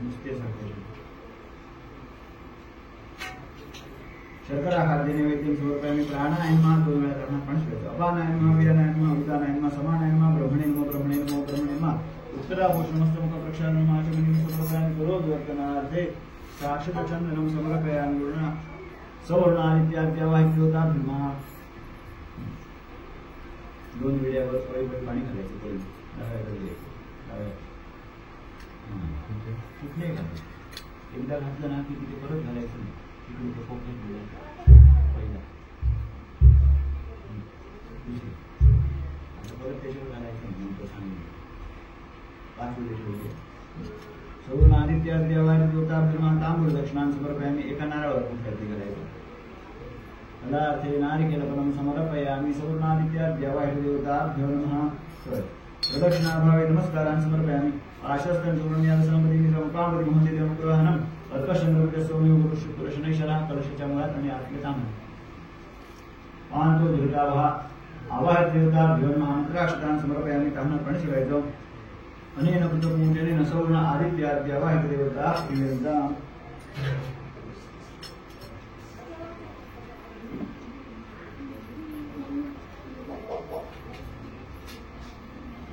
नुसते साखरेच्या शर्करा खाद्य नैवेद्यं समर्पयामि प्राणायामः 2 वेळा करणार पण श्वेत अपानायामः व्यायामः उदानायामः समानायामः ब्रह्मणे नमः उत्तराभूषणमस्तमुख प्रक्षालनम् आचमनीं समर्पयामि करोद्वर्तनार्थे साक्षात्चन्दनं समर्पयामि गुरुणा सौर्णादित्याद्यावाय देवताभ्यो 2 वेळेवर पळी पाणी घालायचं पळी कुठले घालायचं एकदा घातलं ना की तिथे परत घालायचं नाही तिकडे ते फोकस पहिला आता परत त्याच्यावर घालायचं नाही नंतर सांगितलं 5 वेळेस ठेवले सौर्णादित्याद्यावाय देवताभ्यो तांबूळ दक्षिणां समर्पयामि एका नारळावर पुष्कळती करायचं फलार्थे नारिकेलफलं समर्पयामि सौर्णादित्याद्यावाय देवताभ्यो नमः प्रदक्षिणाभावे नमस्कारान् समर्पयामि आशस्तं सुवर्णयादसंपदीमिदं कामरि महदेवमुग्रहणम् अर्कशंद्रविदस्सौम्यो गुरुशुक्रशनैशरः कलशच्या मुळात आणि आत्मेतां पांतो दीर्घावहा आवाह देवताभ्यो नमः मंत्राक्षतान् समर्पयामि ताम्न प्रणशिवायतो अनेन कृतपूजनेन सौर्ण आदित्याद्यावाय देवताभ्यो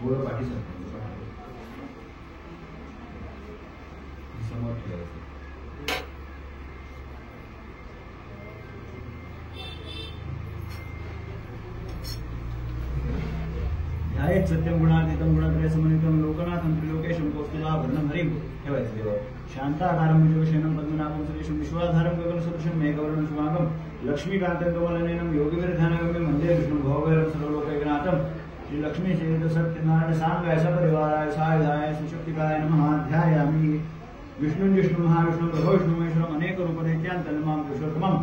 गोळ पाठी समोर ठेवायचं ध्यायेत सत्यम गुणातीतम गुणत्रय समन्वितम लोकनाथम त्रिलोकेशम कौस्तुभाभरणं हरिं ठेवायचं देवावर शांताकारं भुजगशयनं पद्मनाभं सुरेशं विश्वाधारं गगनसदृशं मेघवर्णं शुभांगं लक्ष्मीकान्तं कमलनयनं योगिविरध्यानगम्यं वन्दे विष्णुं भवभैरवं सर्वलोकैकनाथं श्री लक्ष्मी चरित सत्यनारायण सांगाय सपरिवाराय सायुधाय सुशक्तिकाय नमः ध्यायामि विष्णुं जिष्णुं महाविष्णुं प्रभो विष्णुं महेश्वरम् अनेक रूपदैत्यान्तनमां पुरुषोत्तमम्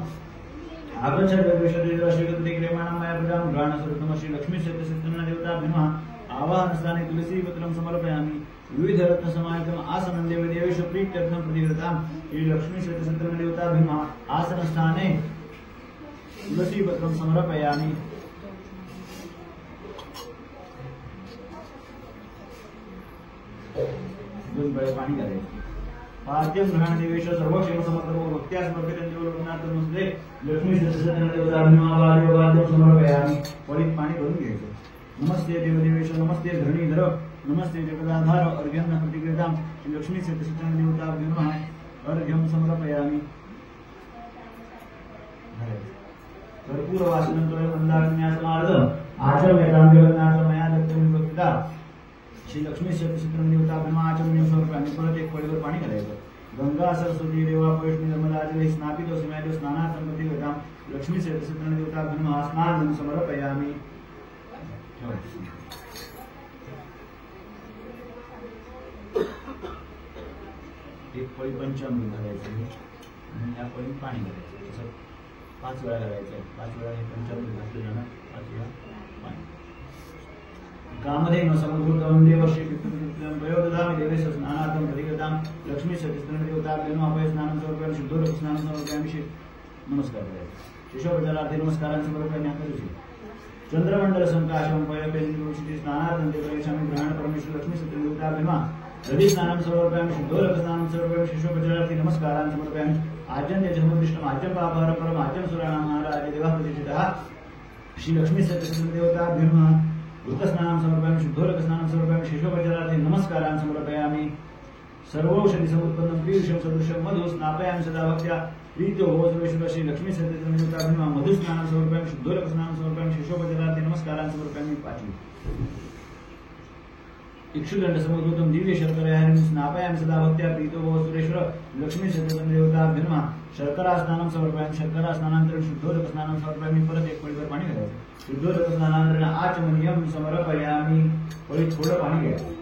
आगच्छद्वैश्वर्य श्रीगतिक्रियमाणं मया प्रजां घ्राणस्वरूपं श्री लक्ष्मी सत्यनारायण देवताभ्यो आवाहनस्थाने तुलसीपत्रं समर्पयामि विविध रत्नसमायुक्तम् आसनं देवदेवेश प्रीत्यर्थं प्रतिगृतां श्री लक्ष्मी सत्यनारायण देवताभ्यो आसनस्थाने तुलसीपत्रं समर्पयामि दोन बळे पाणी घालायचं पाद्यं ग्रहण देवेश सर्वक्षेम समर्पो भक्त्या समर्पितं देवलोकनाथ नमस्ते लक्ष्मी सत्यनारायण देवताभ्यो आवाहनं समर्पयामि वळीत पाणी भरून घ्यायचं नमस्ते देवदेवेश नमस्ते धरणीधर नमस्ते जगदाधार अर्घ्यं प्रतिगृतां श्री लक्ष्मी सत्यनारायण देवताभ्यो अर्घ्यं समर्पयामि कर्पूर वासनं तोय वंदाग्न्यासमार्ग आचम्यतां जगन्नाथ मया दत्तं भक्ता श्री लक्ष्मी सत्यनारायण देवताभ्यो आचमनीं समर्पयामि परत एक पळीवर पाणी घालायचं गंगा सरस्वती देवा वैष्णवी नर्मदाजले स्नापितो समाजो स्नानार्थं प्रतिगृतां लक्ष्मी सत्यनारायण देवताभ्यो स्नानं समर्पयामि एक पळी पंचामृत घालायचं आणि या पळीत पाणी घालायचं तसं 5 वेळा घालायचं 5 वेळा हे पंचामृत घातलं जाणार 5 वेळा पाणी कामधेनु समभूतं देवश्री पितृपितृं प्रयोददामि देवेश स्नानार्थं प्रतिगृतां लक्ष्मी सत्यनारायण देवताभ्यो अभय स्नानं समर्पयामि शुद्धोदक स्नानं समर्पयामि नमस्कार करायचं शिशोपचारार्थे नमस्कारान् समर्पयामि आकर्षि चंद्रमंडल संकाशं पयपेन्द्रं स्नानार्थं देवरेशामि ग्रहण परमेश्वर लक्ष्मी सत्यनारायण देवताभ्यो दधी स्नानं समर्पयामि शुद्धोदक स्नानं समर्पयामि शिशोपचारार्थी नमस्कारान् समर्पयामि आज्यन्ते जन्मदिष्टम् आज्यं पापहरं परम् आज्यं सुराणां महाराज देवः प्रतिष्ठितः श्री लक्ष्मी सत्यसंध देवताभ्यो नमः वृत्तस्नानं समर्पयामि शुद्धोदक स्नानं समर्पयामि शिशोपचारार्थी नमस्कारान् समर्पयामि सर्वौषधि समुत्पन्नं पीयूषं सदृशं मधु स्नापयामि सदा भक्त्या प्रीतो भव सर्वेश्वर श्री लक्ष्मी सत्यसंध देवताभ्यो नमः मधु स्नानं समर्पयामि शुद्धोदक स्नानं समर्पयामि शिशोपचारार्थी नमस्कारान् समर्पयामि पाचवी इक्षुदंड समुद्भूतं दिव्य शर्करायां स्नापयामि सदा भक्त्या प्रीतो भव सुरेश्वर लक्ष्मी सत्यसंध देवताभ्यो नमः शर्करा स्नानं समर्पयामि शर्करा स्नानानंतरं शुद्धोदक स्नानं समर्पयामि परत एक पळीभर पाणी घालायचं शुद्धोदक स्नानानंतर आचमनीयं समर्पयामि पळीत थोडं पाणी घ्यायचं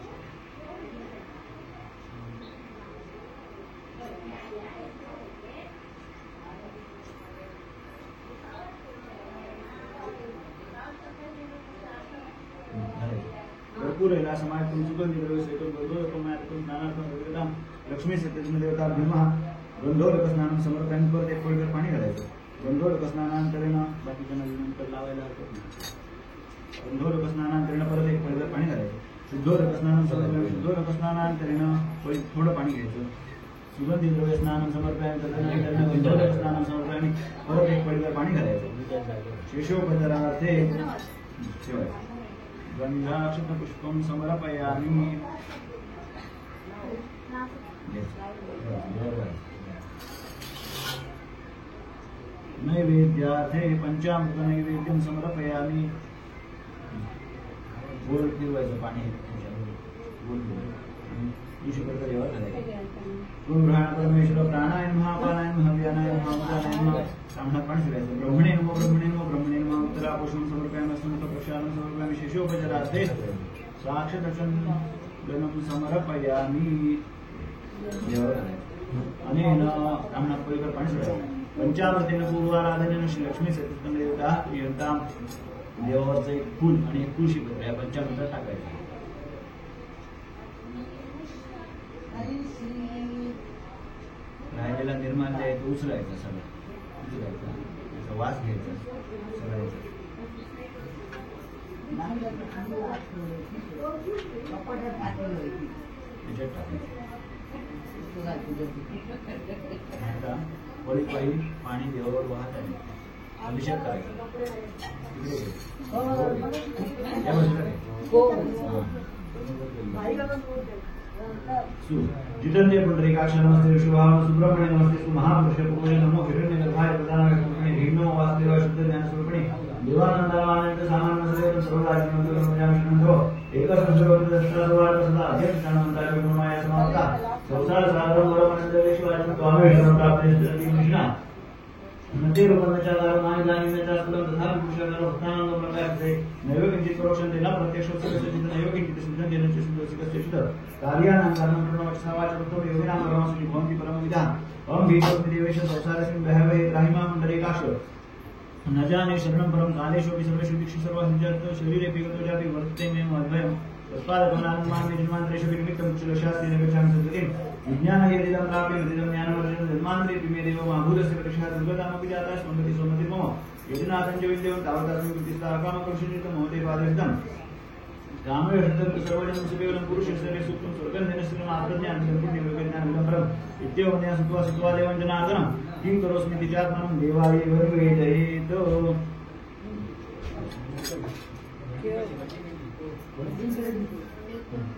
भरपूर समाज सुगंधी द्रव्य सेतून गंधोदकं स्नानार्थं भगवतां लक्ष्मी सत्यसंध देवताभ्यो नमः गंधोदक स्नानं समर्पयामि परत एक पळीभर पाणी घालायचं गंधोदक स्नानानंतर बाकीच्यांना नंतर लावायला हरकत नाही गंधोदक स्नानानंतर परत एक पळीभर पाणी घालायचं शुद्धोदक स्नानं समर्पयामि शुद्धोदक स्नानानंतर थोडं पाणी घ्यायचं सुगंधी द्रव्य स्नानं समर्पयामि तदनंतर गंधोदक स्नानं समर्पयामि परत एक पळीभर पाणी घालायचं शेषोपचारार्थे ठेवायचं गंधाक्षतपुष्पं समर्पयामि नैवेद्यार्थे पंचामृत नैवेद्यं समर्पयामि गोल फिरवायचं पाणी गोल तुळशी प्रकारे ओम भ्राण परमेश्वर प्राणाय नमः अपानाय नमः व्यानाय नमः उदानाय नमः सामना पाणी फिरायचं ब्रह्मणे नमः ब्रह्मणे नमः ब्रह्मणे नमः उत्तरापुष्पं समर्पयामि स्तुत प्रक्षालं समर्पयामि शेषोपचारार्थे साक्षादर्शनं समर्पयामि अनेन सामना पळीभर पाणी फिरायचं पंचामृतेन पूर्वाराधनेन श्री लक्ष्मी सत्यसंध देवता प्रियंतां देवावरचं एक फूल आणि एक तुळशी पत्र या पंचामृतात टाकायचं राहिलेला निर्माल्य आहे तो उचलायचा सगळं उचलायचा त्याचा वास घ्यायचा सगळ्याचा त्याच्यात टाकायचं आता वळीत पायी पाणी देवावर वाहत आहे अभिषेक करायचा जितंते पुंडरीकाक्ष नमस्ते शुभाम सुब्रह्मण्य नमस्ते महापुरुष पूजन नमो हिरण्यगर्भाय प्रधानाय हिरणो वासुदेवाय शुद्ध ज्ञान स्वरूपिणी देवानंदानंद सामान्य सदैव सर्वराज्यमंतो एकसंसर्वत दशरथवाद सदा अध्यक्षानंदाय गुणमाय समाप्ता संसार सागरं वरमनंदलेश्वराय स्वामेश्वर प्राप्ते कृष्णा नदी रूपंचार मानिदानीचा सुलभ तथा पुरुषाकार भक्तानंद प्रकाशते नैव किंचित परोक्षन्ते न प्रत्यक्ष सदस्यचित नैव किंचित सिद्धं देनस्य सुदर्शिकस्य चित्त कार्यानां कारणं प्रणवचसावाच प्रथम योगिनां परमसुनि भवन्ति परमविदाः ओम भीतोऽस्मि देवेश संसारस्मिन् बहवः त्राहिमां पुण्डरीकाक्ष न जाने शरणं परं कालेषु सर्वेषु दिक्षु सर्वसिद्धार्थ शरीरे पिगतो जाति वर्तते मे अद्वयम् तत्पादगमनान्मान्मे जन्मान्तरेषु निमित्तं कुशलशास्त्रेण गच्छामि सद्गतिं विज्ञानहेदिदं प्राप्य मृदिदं ज्ञानवर्जनं जन्मान्तरे पिमे देवो माभूतस्य प्रतिष्ठा दुर्गतामपि जाता स्वन्दति स्वमति मम यदिनाथं च विद्यवं तावतास्मिन् कृतिस्था कामकर्षणितं महोदय पादयुक्तं कामे हृदं सर्वजनं सुकेवलं पुरुषस्य सुखं स्वर्गन्धनस्य आत्मज्ञानं सम्पूर्ण योगज्ञानं विलम्बरम् इत्यवज्ञा सुत्वा देवं जनार्दनं किं करोस्मि तिजात्मनं देवाय वर्वेदयेत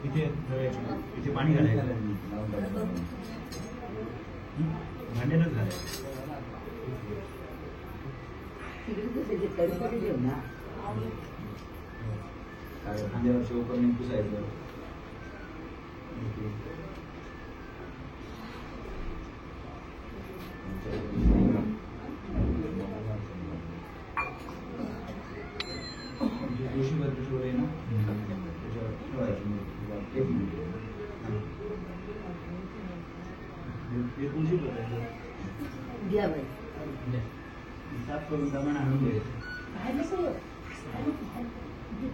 इथे पाणी घालायचं भांड्यानच घालायचं खांद्यावर शेवकरणी पुसायचं तुळशीवर आहे ना त्याच्यावर ठेवायचं एक मिनिट तुळशी बघायचं साफ करून दमण आणून घ्यायचं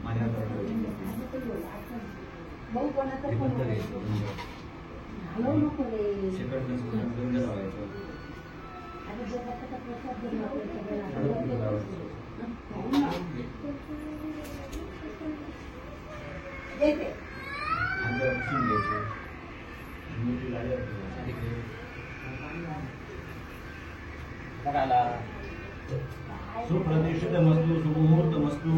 माझ्या गंध लावायचं अंगावर पुसून घ्यायचं करायला सुप्रतिष्ठितमस्तु सुमुहूर्तमस्तु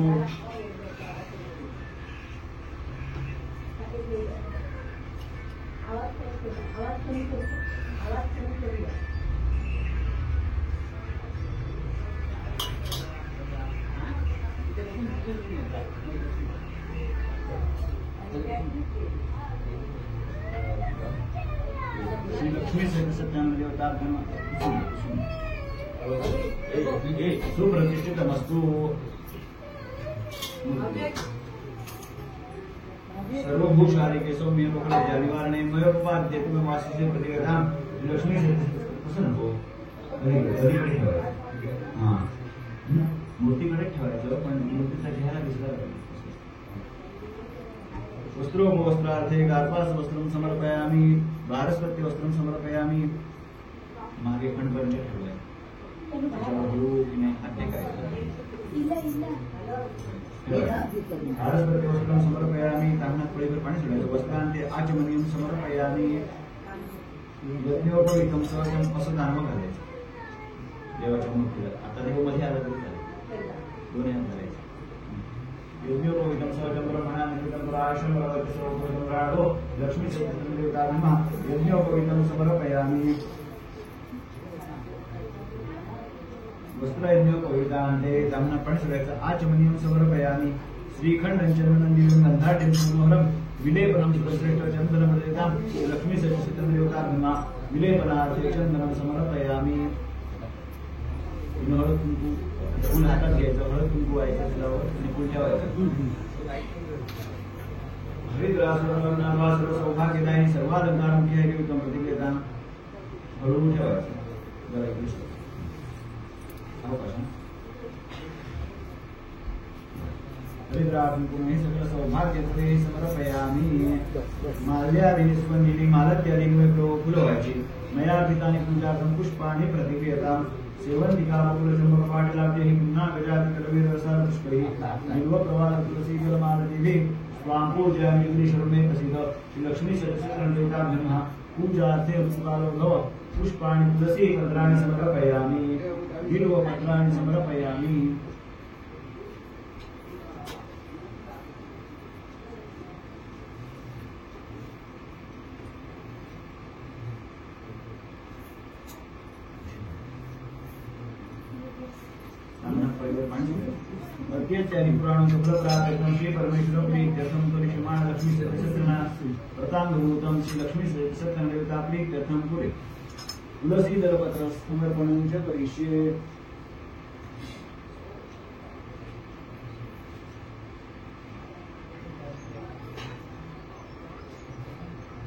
श्री लक्ष्मी सत्यानंद देवता सुप्रतिष्ठितमस्तु सर्वभूषारिके सौम्य मुखलज्जा निवारणे मयोपाद्य तुम्हें वासिष्ठे प्रतिवेदाम लक्ष्मी हाँ मूर्तीकडे ठेवायचं पण मूर्तीचा घ्यायला विसरायला वस्त्रो वस्त्रार्थे गार्पास वस्त्रम समर्पयामि भारस्पत्य वस्त्रम समर्पयामि मागे खंडपर्यंत ठेवलाय त्याच्यावर हळू की नाही हात टेकायचा भारस्पत्य वस्त्रम समर्पयामि तांनात पळीवर पाणी सोडायचं वस्त्रांते आचमनीयम समर्पयामि यज्ञोपवीतम सहजम असं नाम घालायचं देवाच्या मूर्तीला आता देव मध्ये आला तरी चालेल दोन्ही हात घालायचे यज्ञोपवीतम सहजम ब्रह्मणानिर्मितं प्राशं सर्वोपवीतं राडो लक्ष्मी देवता नमः यज्ञोपवीतम समर्पयामि वस्त्र यज्ञोपवीतान्ते तांना पाणी सोडायचं आचमनीयम समर्पयामि श्रीखंड चंदनंदिवं गंधाढ्यं सुमोहरं विलेपनं सुरश्रेष्ठ चंदनमदेतां लक्ष्मी देवता नमः विलेपनार्थे चंदनं समर्पयामि हळद कुंकू फुल हातात घ्यायचं हळद कुंकू व्हायचं त्याच्यावर आणि फुल ठेवायचं हरिद्रासुर सौभाग्यदायी सर्वालंकारं ध्येययुक्तं प्रतिक्रियतां हळूहळू ठेवायचं जरा एक दिवस अवकाश हरिद्राकुंकुम हे सगळं सौभाग्य हे समर्पयामि माल्यादिस्पंदिनी मालत्यादि फुलं व्हायची मयार्पितानि पूजार्थं पुष्पाणि प्रतिक्रियतां सेवंतिका फुलचंपकपाटलाभ्य हि पुन्हा गजाति कलवीरसार पुष्पैः बिल्वप्रवाल तुलसी जलमालतीभिः स्वां पूजयामि गिरिशर्मे प्रसिद्ध श्री लक्ष्मी सरस्वतीदेवताभ्यो नमः पूजार्थे उत्सुकालो भव पुष्पाणि तुलसी पत्राणि समर्पयामि बिल्वपत्राणि समर्पयामि अत्यंत्यादि पुराणं शुक्लप्राप्तं श्री परमेश्वर प्रीत्यर्थं तुलसीमान लक्ष्मी सत्यसत्यना प्रतांगभूतं श्री लक्ष्मी सत्यदेवता प्रीत्यर्थं पुरे तुलसी दलपत्र समर्पणं च करिष्ये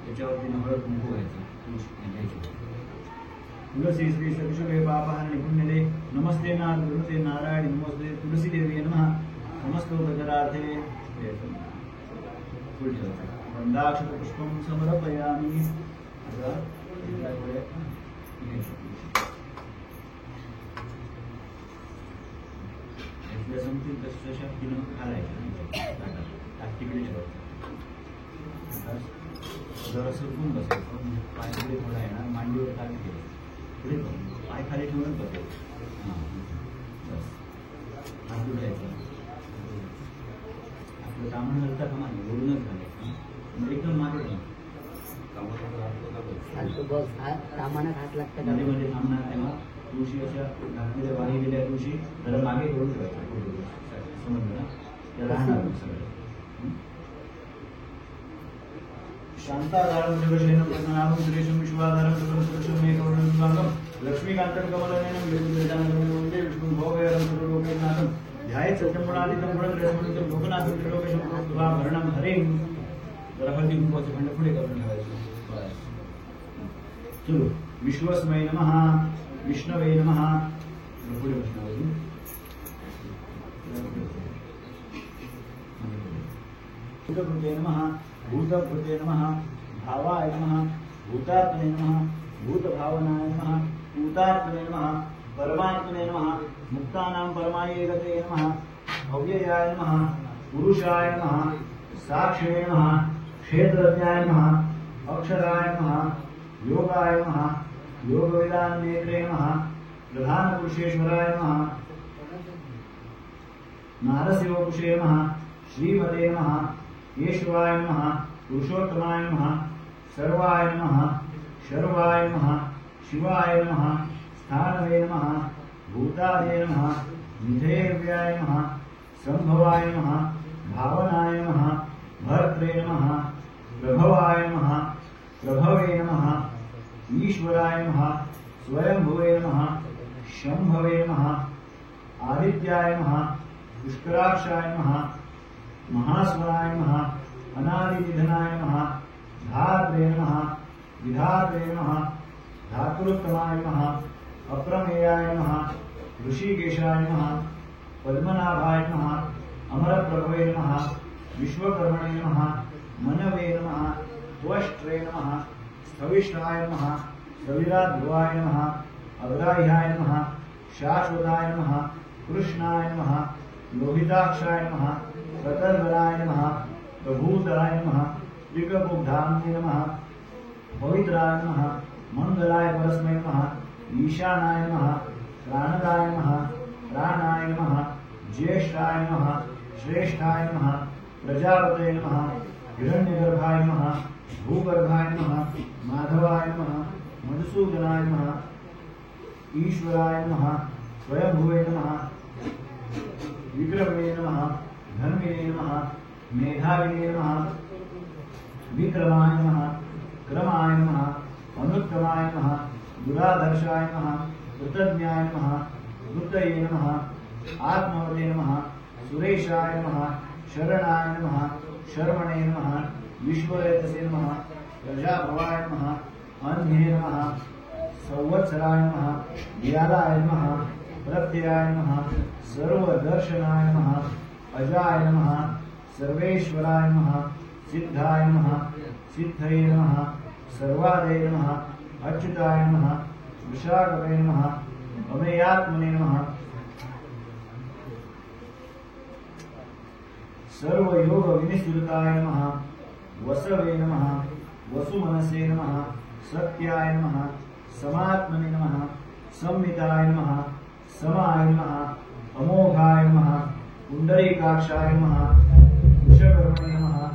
त्याच्यावरती हळद कुंकू व्हायचं तुलसी श्री सतीशुभे पापहारिणि पुण्यदे नमस्ते नारदे नारायण नमस्ते तुलसी देवी नमः समस्तोपचारार्थे वृंदाक्षत पुष्पं समर्पयामि समथिंग तसं शक्तीनं घालायचं तिकडे ठेवायचं जरा सरकून बसायचं पाय पुढे थोडा आहे ना मांडीवर ताट केलं पुढे करून पाय खाली ठेवूनच बसायचं हां बस हात उठायचं आपलं कामं घालता कामा नाही ओढूनच घालायचं एकदम मागे सामानात हात लागतं मध्ये मध्ये थांबणार तेव्हा तुळशी अशा घातलेल्या वाहिलेल्या तुळशी जरा मागे करून ठेवायचं समजलं ना त्याला राहणार सगळं शांताधारं जगशयनं प्रसन्नाभं सुरेशं विश्वाधारं सुरसुरशं मेघवर्णं लक्ष्मीकान्तं कमलनयनं विद्युदानन्दं वन्दे विष्णुं भोगयरं सर्वलोकैकनाथं ध्यायेत् सत्यं गुणत्रयसमन्वितं लोकनाथं त्रिलोकेशं भरणं हरिं जरा हळदी कुंकवाचं खंड पुढे करून ठेवायचं चलो विश्वस्मै नमः विष्णवे नमः पुढे बसणार भूतकृते नमः भूतकृते नमः भावाय नमः भूतात्मने नमः भूतभावनाय नमः भूतात्मने नमः परमात्मने नमः मुक्तानां परमायै गते नमः अव्ययाय नमः पुरुषाय नमः साक्षिणे नमः क्षेत्रज्ञाय नमः अक्षराय नमः योगाय नमः योगविदान नेत्रे नमः प्रधान पुरुषेश्वराय नमः नारसिंहपुषे नमः श्रीमते नमः केशवाय नमः पुरुषोत्तमाय नमः सर्वाय नमः शर्वाय नमः शिवाय नमः स्थानवे नमः भूतादे नमः निधेव्याय नमः संभवाय नमः भावनाय नमः भर्त्रे नमः प्रभवाय नमः प्रभवे नमः ईश्वराय नमः स्वयंभुवे नमः शंभवे नमः आदित्याय नमः पुष्कराक्षाय नमः महास्वराय नमः अनादिनिधनाय नमः धात्रे नमः विधात्रे नमः धातुरुत्तमाय नमः अप्रमेयाय नमः ऋषिकेशाय नमः पद्मनाभाय नमः अमरप्रभवे नमः विश्वकर्मणे नमः मनवे नमः त्वष्ट्रे नमः स्थविष्ठाय नमः सविराध्रुवाय नमः अग्राह्याय नमः शाश्वताय नमः कृष्णाय नमः लोहिताक्षाय नमः प्रतर्वनाय नमः प्रभूताय नमः त्रिकबुद्धाम्ने नमः पवित्राय नमः मंगलाय परस्मै नमः ईशानाय नमः प्राणदाय नमः प्राणाय नमः ज्येष्ठाय नमः श्रेष्ठाय नमः प्रजापतये नमः हिरण्यगर्भाय नमः भूगर्भाय नमः माधवाय नमः मधुसूदनाय नमः ईश्वराय नमः स्वयंभुवे नमः विक्रमे नमः धर्मिणे नमः मेधाविने नमः विक्रमाय नमः क्रमाय नमः अनुत्तमाय नमः दुराधर्षाय नमः कृतज्ञाय नमः कृतये नमः आत्मवते नमः सुरेशाय नमः शरणाय नमः शर्मणे नमः विश्वरेतसे नमः प्रजाभवाय नमः अन्ये नमः संवत्सराय नमः व्यालाय नमः प्रत्ययाय नमः सर्वदर्शनाय नमः अजाय नमः सर्वेश्वराय नमः सिद्धाय नमः सिद्धये नमः सर्वादये नमः अच्युताय नमः विशाखवे नमः अमेयात्मने नमः सर्वयोग विनिश्चिताय नमः वसवे नमः वसुमनसे नमः सत्याय नमः समात्मने नमः संविताय नमः समाय नमः अमोघाय नमः पुंडरीकाक्षाय नमः वृषकर्मणे नमः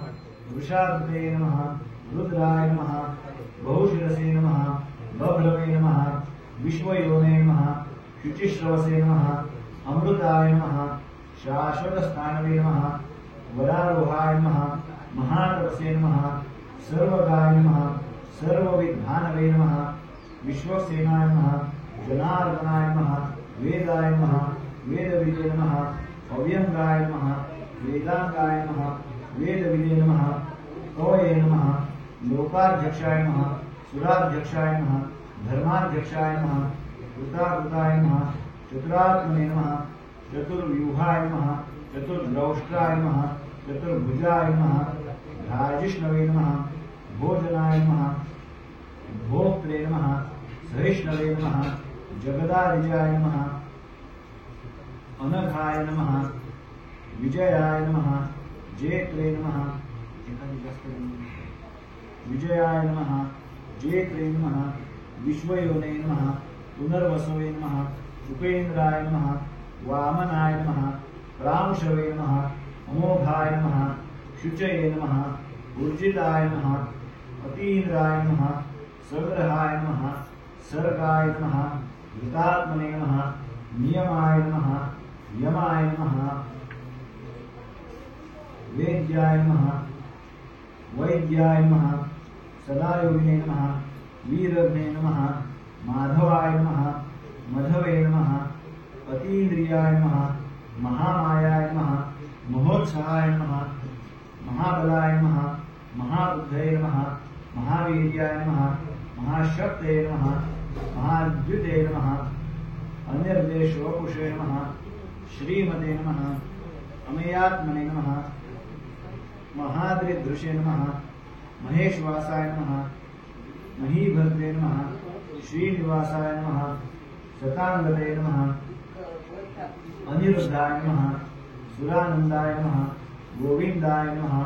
वृषाद्रे नमः रुद्राय नमः बहुशिरसे नमः बभ्रवे नमः विश्वयोने नमः शुचिश्रवसे नमः अमृताय नमः शाश्वतस्थानवे नमः वरारोहाय नमः महातपसे नमः सर्वगाय नमः सर्वविद्भानवे नमः विश्वसेनाय नमः जनार्दनाय नमः वेदाय नमः वेदविदे नमः अव्यंगाय नमः वेदांगाय नमः वेदविदे नमः कवये नमः लोकाध्यक्षाय नमः सुराध्यक्षाय नमः धर्माध्यक्षाय नमः कृताकृताय नमः चतुरात्मने नमः चतुर्व्यूहाय नमः चतुर्द्रौष्ट्राय नमः चतुर्भुजाय नमः राजिष्णवे नमः भोजनाय नमः भोक्त्रे नमः सहिष्णवे नमः जगदादिजाय नमः अनघाय नमः विजयाय नमः जेत्रे नमः विजयाय नमः जेत्रे नमः विश्वयोने नमः पुनर्वसवे नमः उपेन्द्राय नमः वामनाय नमः प्रांशवे नमः अमोघाय नमः शुचये नमः ऊर्जिताय नमः अतीन्द्राय नमः सग्रहाय नमः सर्गाय नमः धृतात्मने नमः नियमाय नमः यमाय नमः वेद्याय नमः वैद्याय नमः सदायोगिने नमः वीरग्ने नमः माधवाय नमः मधवे नमः अतीन्द्रियाय नमः महामायाय नमः महोत्साहाय नमः महाबलाय नमः महाबुद्धये नमः महावीर्याय नमः महाशक्तये नमः महाद्युते नमः अन्यर्देशोपुषे नमः श्रीमते नमः अमेयात्मने नमः महाद्रिदृशे नमः महेश्वासाय नमः महीभद्रे नमः श्रीनिवासाय नमः शतांगते नमः अनिरुद्धाय नमः सुरानंदाय नमः गोविंदाय नमः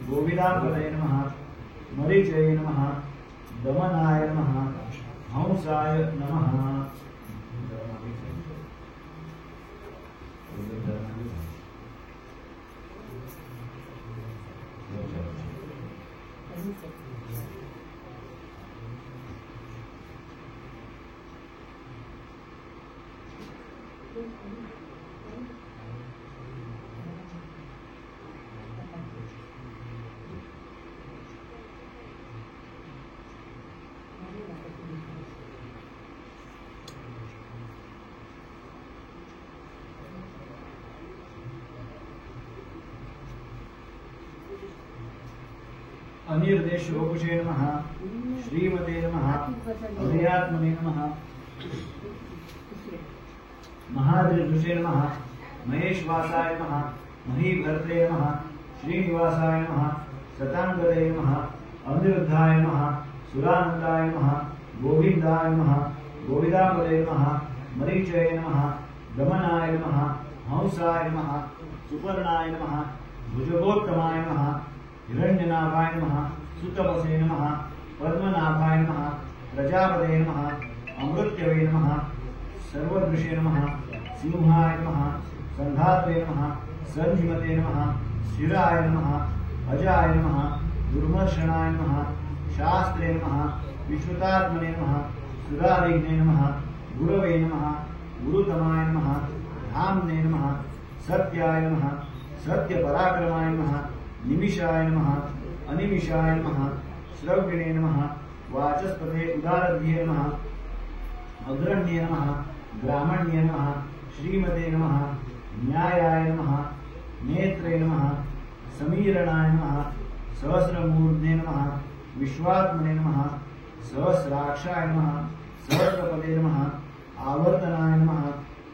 गोविदापते नमः मरीचये नमः दमनाय नमः हंसाय नमः अनिर्देशोकुशे नमः श्रीमते नमः अभयात्मने नमः महादृशे नमः महेशवासाय नमः महीभर्त्रे नमः श्रीनिवासाय नमः सतांगदे नमः अनिरुद्धाय नमः सुरानंदाय नमः गोविंदाय नमः गोविदापदे नमः मरीचये नमः दमनाय नमः हंसाय नमः सुपर्णाय नमः भुजगोत्तमाय नमः हिरण्यनाभाय नमः सुतपसे नमः पद्मनाभाय नमः प्रजापते नमः अमृत्यवे नमः सर्वदृशे नमः सिंहाय नमः संधात्रे नमः संधिमते नमः शिराय नमः अजाय नमः दुर्मर्शनाय नमः शास्त्रे नमः विश्रुतात्मने नमः सुरारिघ्ने नमः गुरवे नमः गुरुतमाय नमः धाम्ने नमः सत्याय नमः सत्यपराक्रमाय नमः निमिषाय नमः अनिमिषाय नमः श्रव्यणे नमः वाचस्पते उदारध्ये नमः अग्रण्ये नमः ब्राह्मण्ये नमः श्रीमते नमः न्यायाय नमः नेत्रे नमः समीरणाय नमः सहस्रमूर्ध्ने नमः विश्वात्मने नमः सहस्राक्षाय नमः सहस्रपदे नमः आवर्तनाय नमः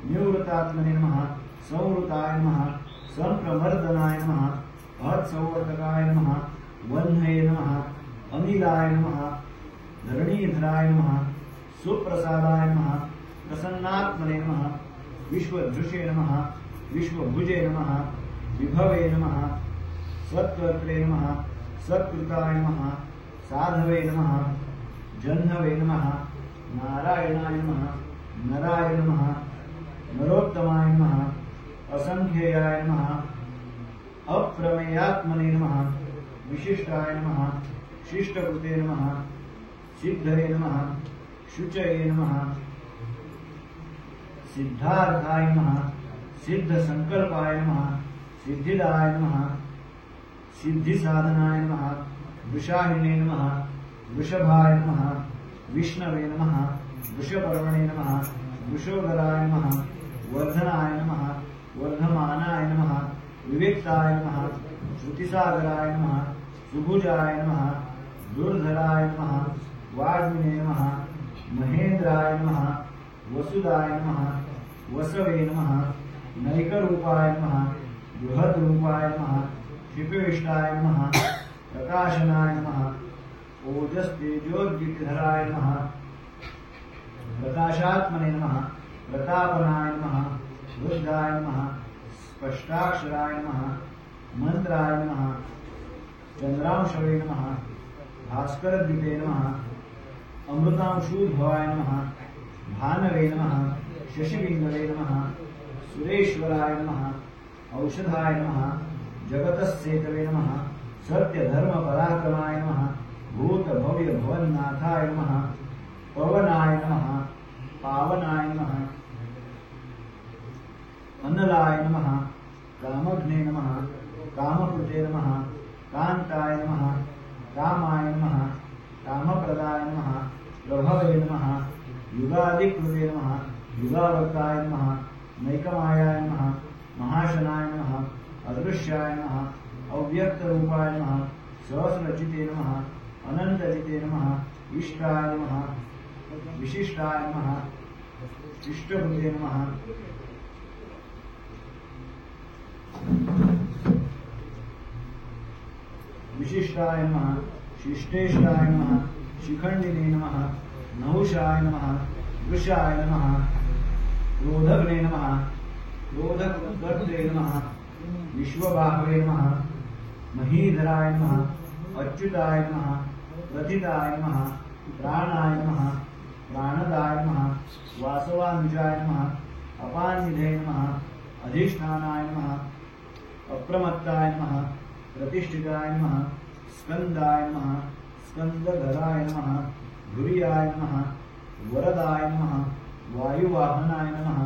निवृत्तात्मने नमः संवृताय नमः संप्रमर्दनाय नमः हत्संवर्तकाय नमः वह्नये नमः अनिलाय नमः धरणीधराय नमः सुप्रसादाय नमः प्रसन्नात्मने नमः विश्वदृशे नमः विश्वभुजे नमः विभवे नमः सत्कर्त्रे नमः सत्कृताय नमः साधवे नमः जह्नवे नमः नारायणाय नमः नराय नमः नरोत्तमाय नमः असंख्येयाय नमः अप्रमेयात्मने नमः विशिष्टाय नमः शिष्टकृते नमः सिद्धये नमः शुचये नमः सिद्धार्थाय नमः सिद्धसंकल्पाय नमः सिद्धिदाय नमः सिद्धिसाधनाय नमः वृषाहिणे नमः वृषभाय नमः विष्णवे नमः वृषपर्वणे नमः वृषोदराय नमः वर्धनाय नमः वर्धमानाय नमः विवेक्ताय नमः श्रुतिसागराय नमः सुभुजाय नमः दुर्धराय नमः वाग्मिने नमः महेन्द्राय नमः वसुदाय नमः वसवे नमः नैकरूपाय नमः बृहद्रूपाय नमः क्षिपेष्टाय नमः प्रकाशनाय नमः ओजस्तेजोद्युतिधराय नमः प्रकाशात्मने नमः प्रतापनाय नमः बुद्धाय नमः स्पष्टाक्षराय नमः मंत्राय नमः चंद्रांशवे नमः भास्करद्युते नमः अमृतांशूद्भवाय नमः भानवे नमः शशिबिंदवे नमः सुरेश्वराय नमः औषधाय नमः जगतस्सेतवे नमः सत्यधर्मपराक्रमाय नमः भूतभव्यभवन्नाथाय नमः पवनाय नमः पावनाय नमः अन्नलाय नमः कामघ्ने नमः कामकृते नमः कान्ताय नमः कामाय नमः कामप्रदाय नमः प्रभवे नमः युगादिकृते नमः युगावर्ताय नमः नैकमायाय नमः महाशनाय नमः अदृश्याय नमः अव्यक्तरूपाय नमः सहस्रचिते नमः अनन्तचिते नमः इष्टाय नमः विशिष्टाय नमः इष्टकृते नमः विशिष्टाय नमः शिष्टेष्टाय नमः शिखंडिने नमः नहुषाय नमः वृषाय नमः क्रोधग्ने नमः क्रोधकर्त्रे नमः विश्वबाहवे नमः महीधराय नमः अच्युताय नमः प्रथिताय नमः प्राणाय नमः प्राणदाय नमः वासवानुजाय नमः अपानिधे नमः अधिष्ठानाय नमः अप्रमत्ताय नमः प्रतिष्ठिताय नमः स्कंदाय नमः स्कंदधराय नमः धुर्याय नमः वरदाय नमः वायुवाहनाय नमः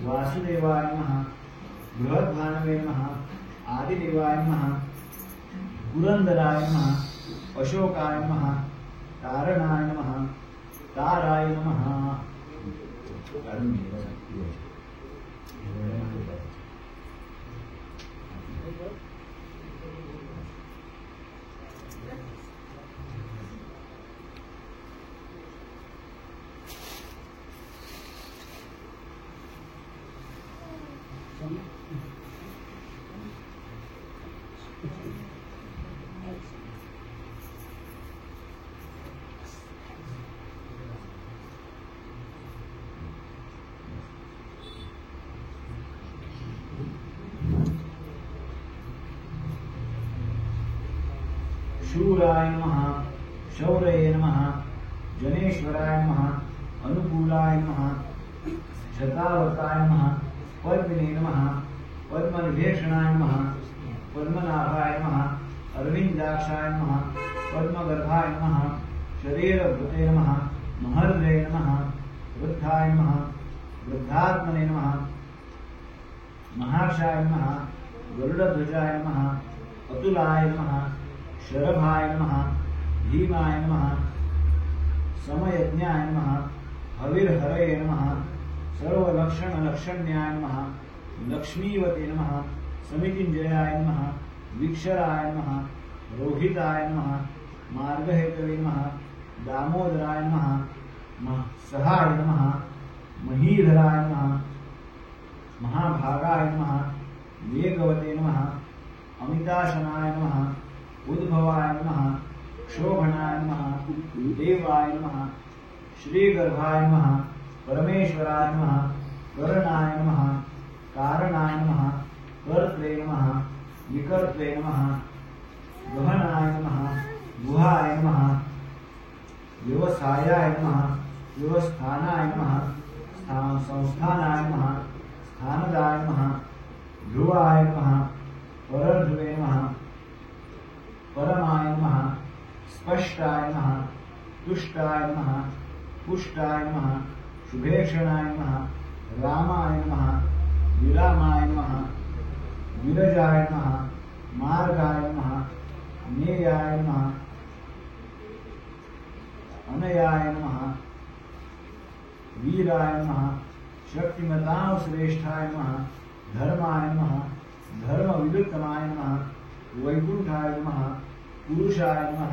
वासुदेवाय नमः बृहद्भानवे नमः आदिदेवाय नमः पुरंदराय नमः अशोकाय नमः तारणाय नमः ताराय नमः शूराय नमः शौरये नमः जनेश्वराय नमः अनुकूलाय नमः शतावताय नमः पद्मिने नमः पद्मनिभेषणाय नमः पद्मनाभाय नमः अरविंदाक्षाय नमः पद्मगर्भाय नमः शरीरभृते नमः महर्रे नमः वृद्धाय नमः वृद्धात्मने नमः महाक्षाय नमः गरुडध्वजाय नमः अतुलाय नमः शरभाय नमः भीमाय नमः समयज्ञाय नमः हविर्हरये नमः सर्वलक्षणलक्षण्याय नमः लक्ष्मीवते नमः समितिञ्जयाय नमः वीक्षराय नमः रोहिताय नमः मार्गहेतवे नमः दामोदराय नमः सहाय नमः महीधराय नमः महाभागाय नमः वेगवते नमः अमिताशनाय नमः उद्भवाय नमः क्षोभणाय नमः देवाय नमः श्रीगर्भाय नमः परमेश्वराय नमः करणाय नमः कारणाय नमः कर्त्रे नमः विकर्त्रे नमः गहनाय नमः गुहाय नमः व्यवसायाय नमः व्यवस्थानाय नमः संस्थानाय नमः स्थानदाय नमः ध्रुवाय नमः परध्रुवे नमः परमाय नमः स्पष्टाय नमः तुष्टाय नमः पुष्टाय नमः शुभेक्षणाय नमः रामाय नमः विरामाय नमः विरजाय नमः मार्गाय नमः नेयाय नमः अनयाय नमः वीराय नमः शक्तिमतां श्रेष्ठाय नमः धर्माय नमः धर्मविदुत्तमाय नमः वैकुंठाय नमः पुरुषाय नमः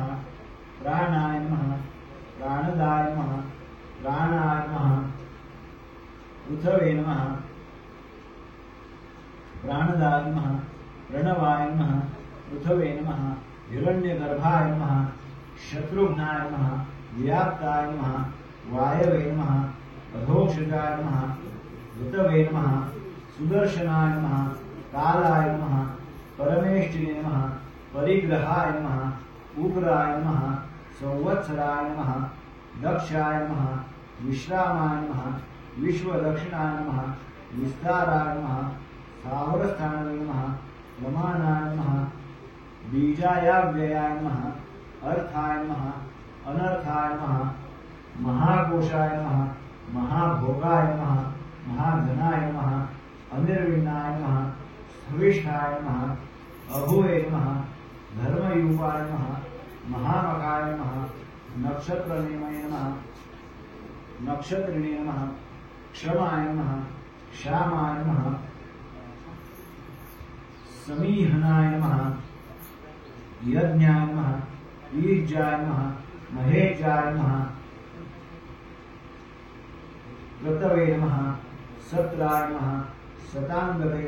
प्राणाय नमः प्राणदाय नमः प्राणाय नमः पृथवे नमः प्राणदाय नमः प्रणवाय नमः पृथवे नमः हिरण्यगर्भाय नमः शत्रुघ्नाय नमः व्याप्ताय नमः वायवे नमः अधोक्षजाय नमः ऋतवे नमः सुदर्शनाय नमः कालाय नमः परमेष्टिने नमः परिग्रहाय नमः उग्राय नमः संवत्सराय नमः दक्षाय नमः विश्रामाय नमः विश्वदक्षिणाय नमः विस्ताराय नमः स्थावरस्थानवे नमः रमाणाय नमः बीजायाव्ययाय नमः अर्थाय नमः अनर्थाय नमः महाकोशाय नमः महाभोगाय नमः महाधनाय नमः अनिर्विण्णाय नमः स्थविष्ठाय नमः अभुवे नमः धर्मयूपाय नमः महामकाय नमः नक्षत्रनेमये नमः नक्षत्रिणे नमः क्षमाय नमः श्यामाय नमः समीहनाय नमः यज्ञाय नमः ईर्जाय नमः महेशाय नमः क्रतवे नमः सत्राय नमः शतांगते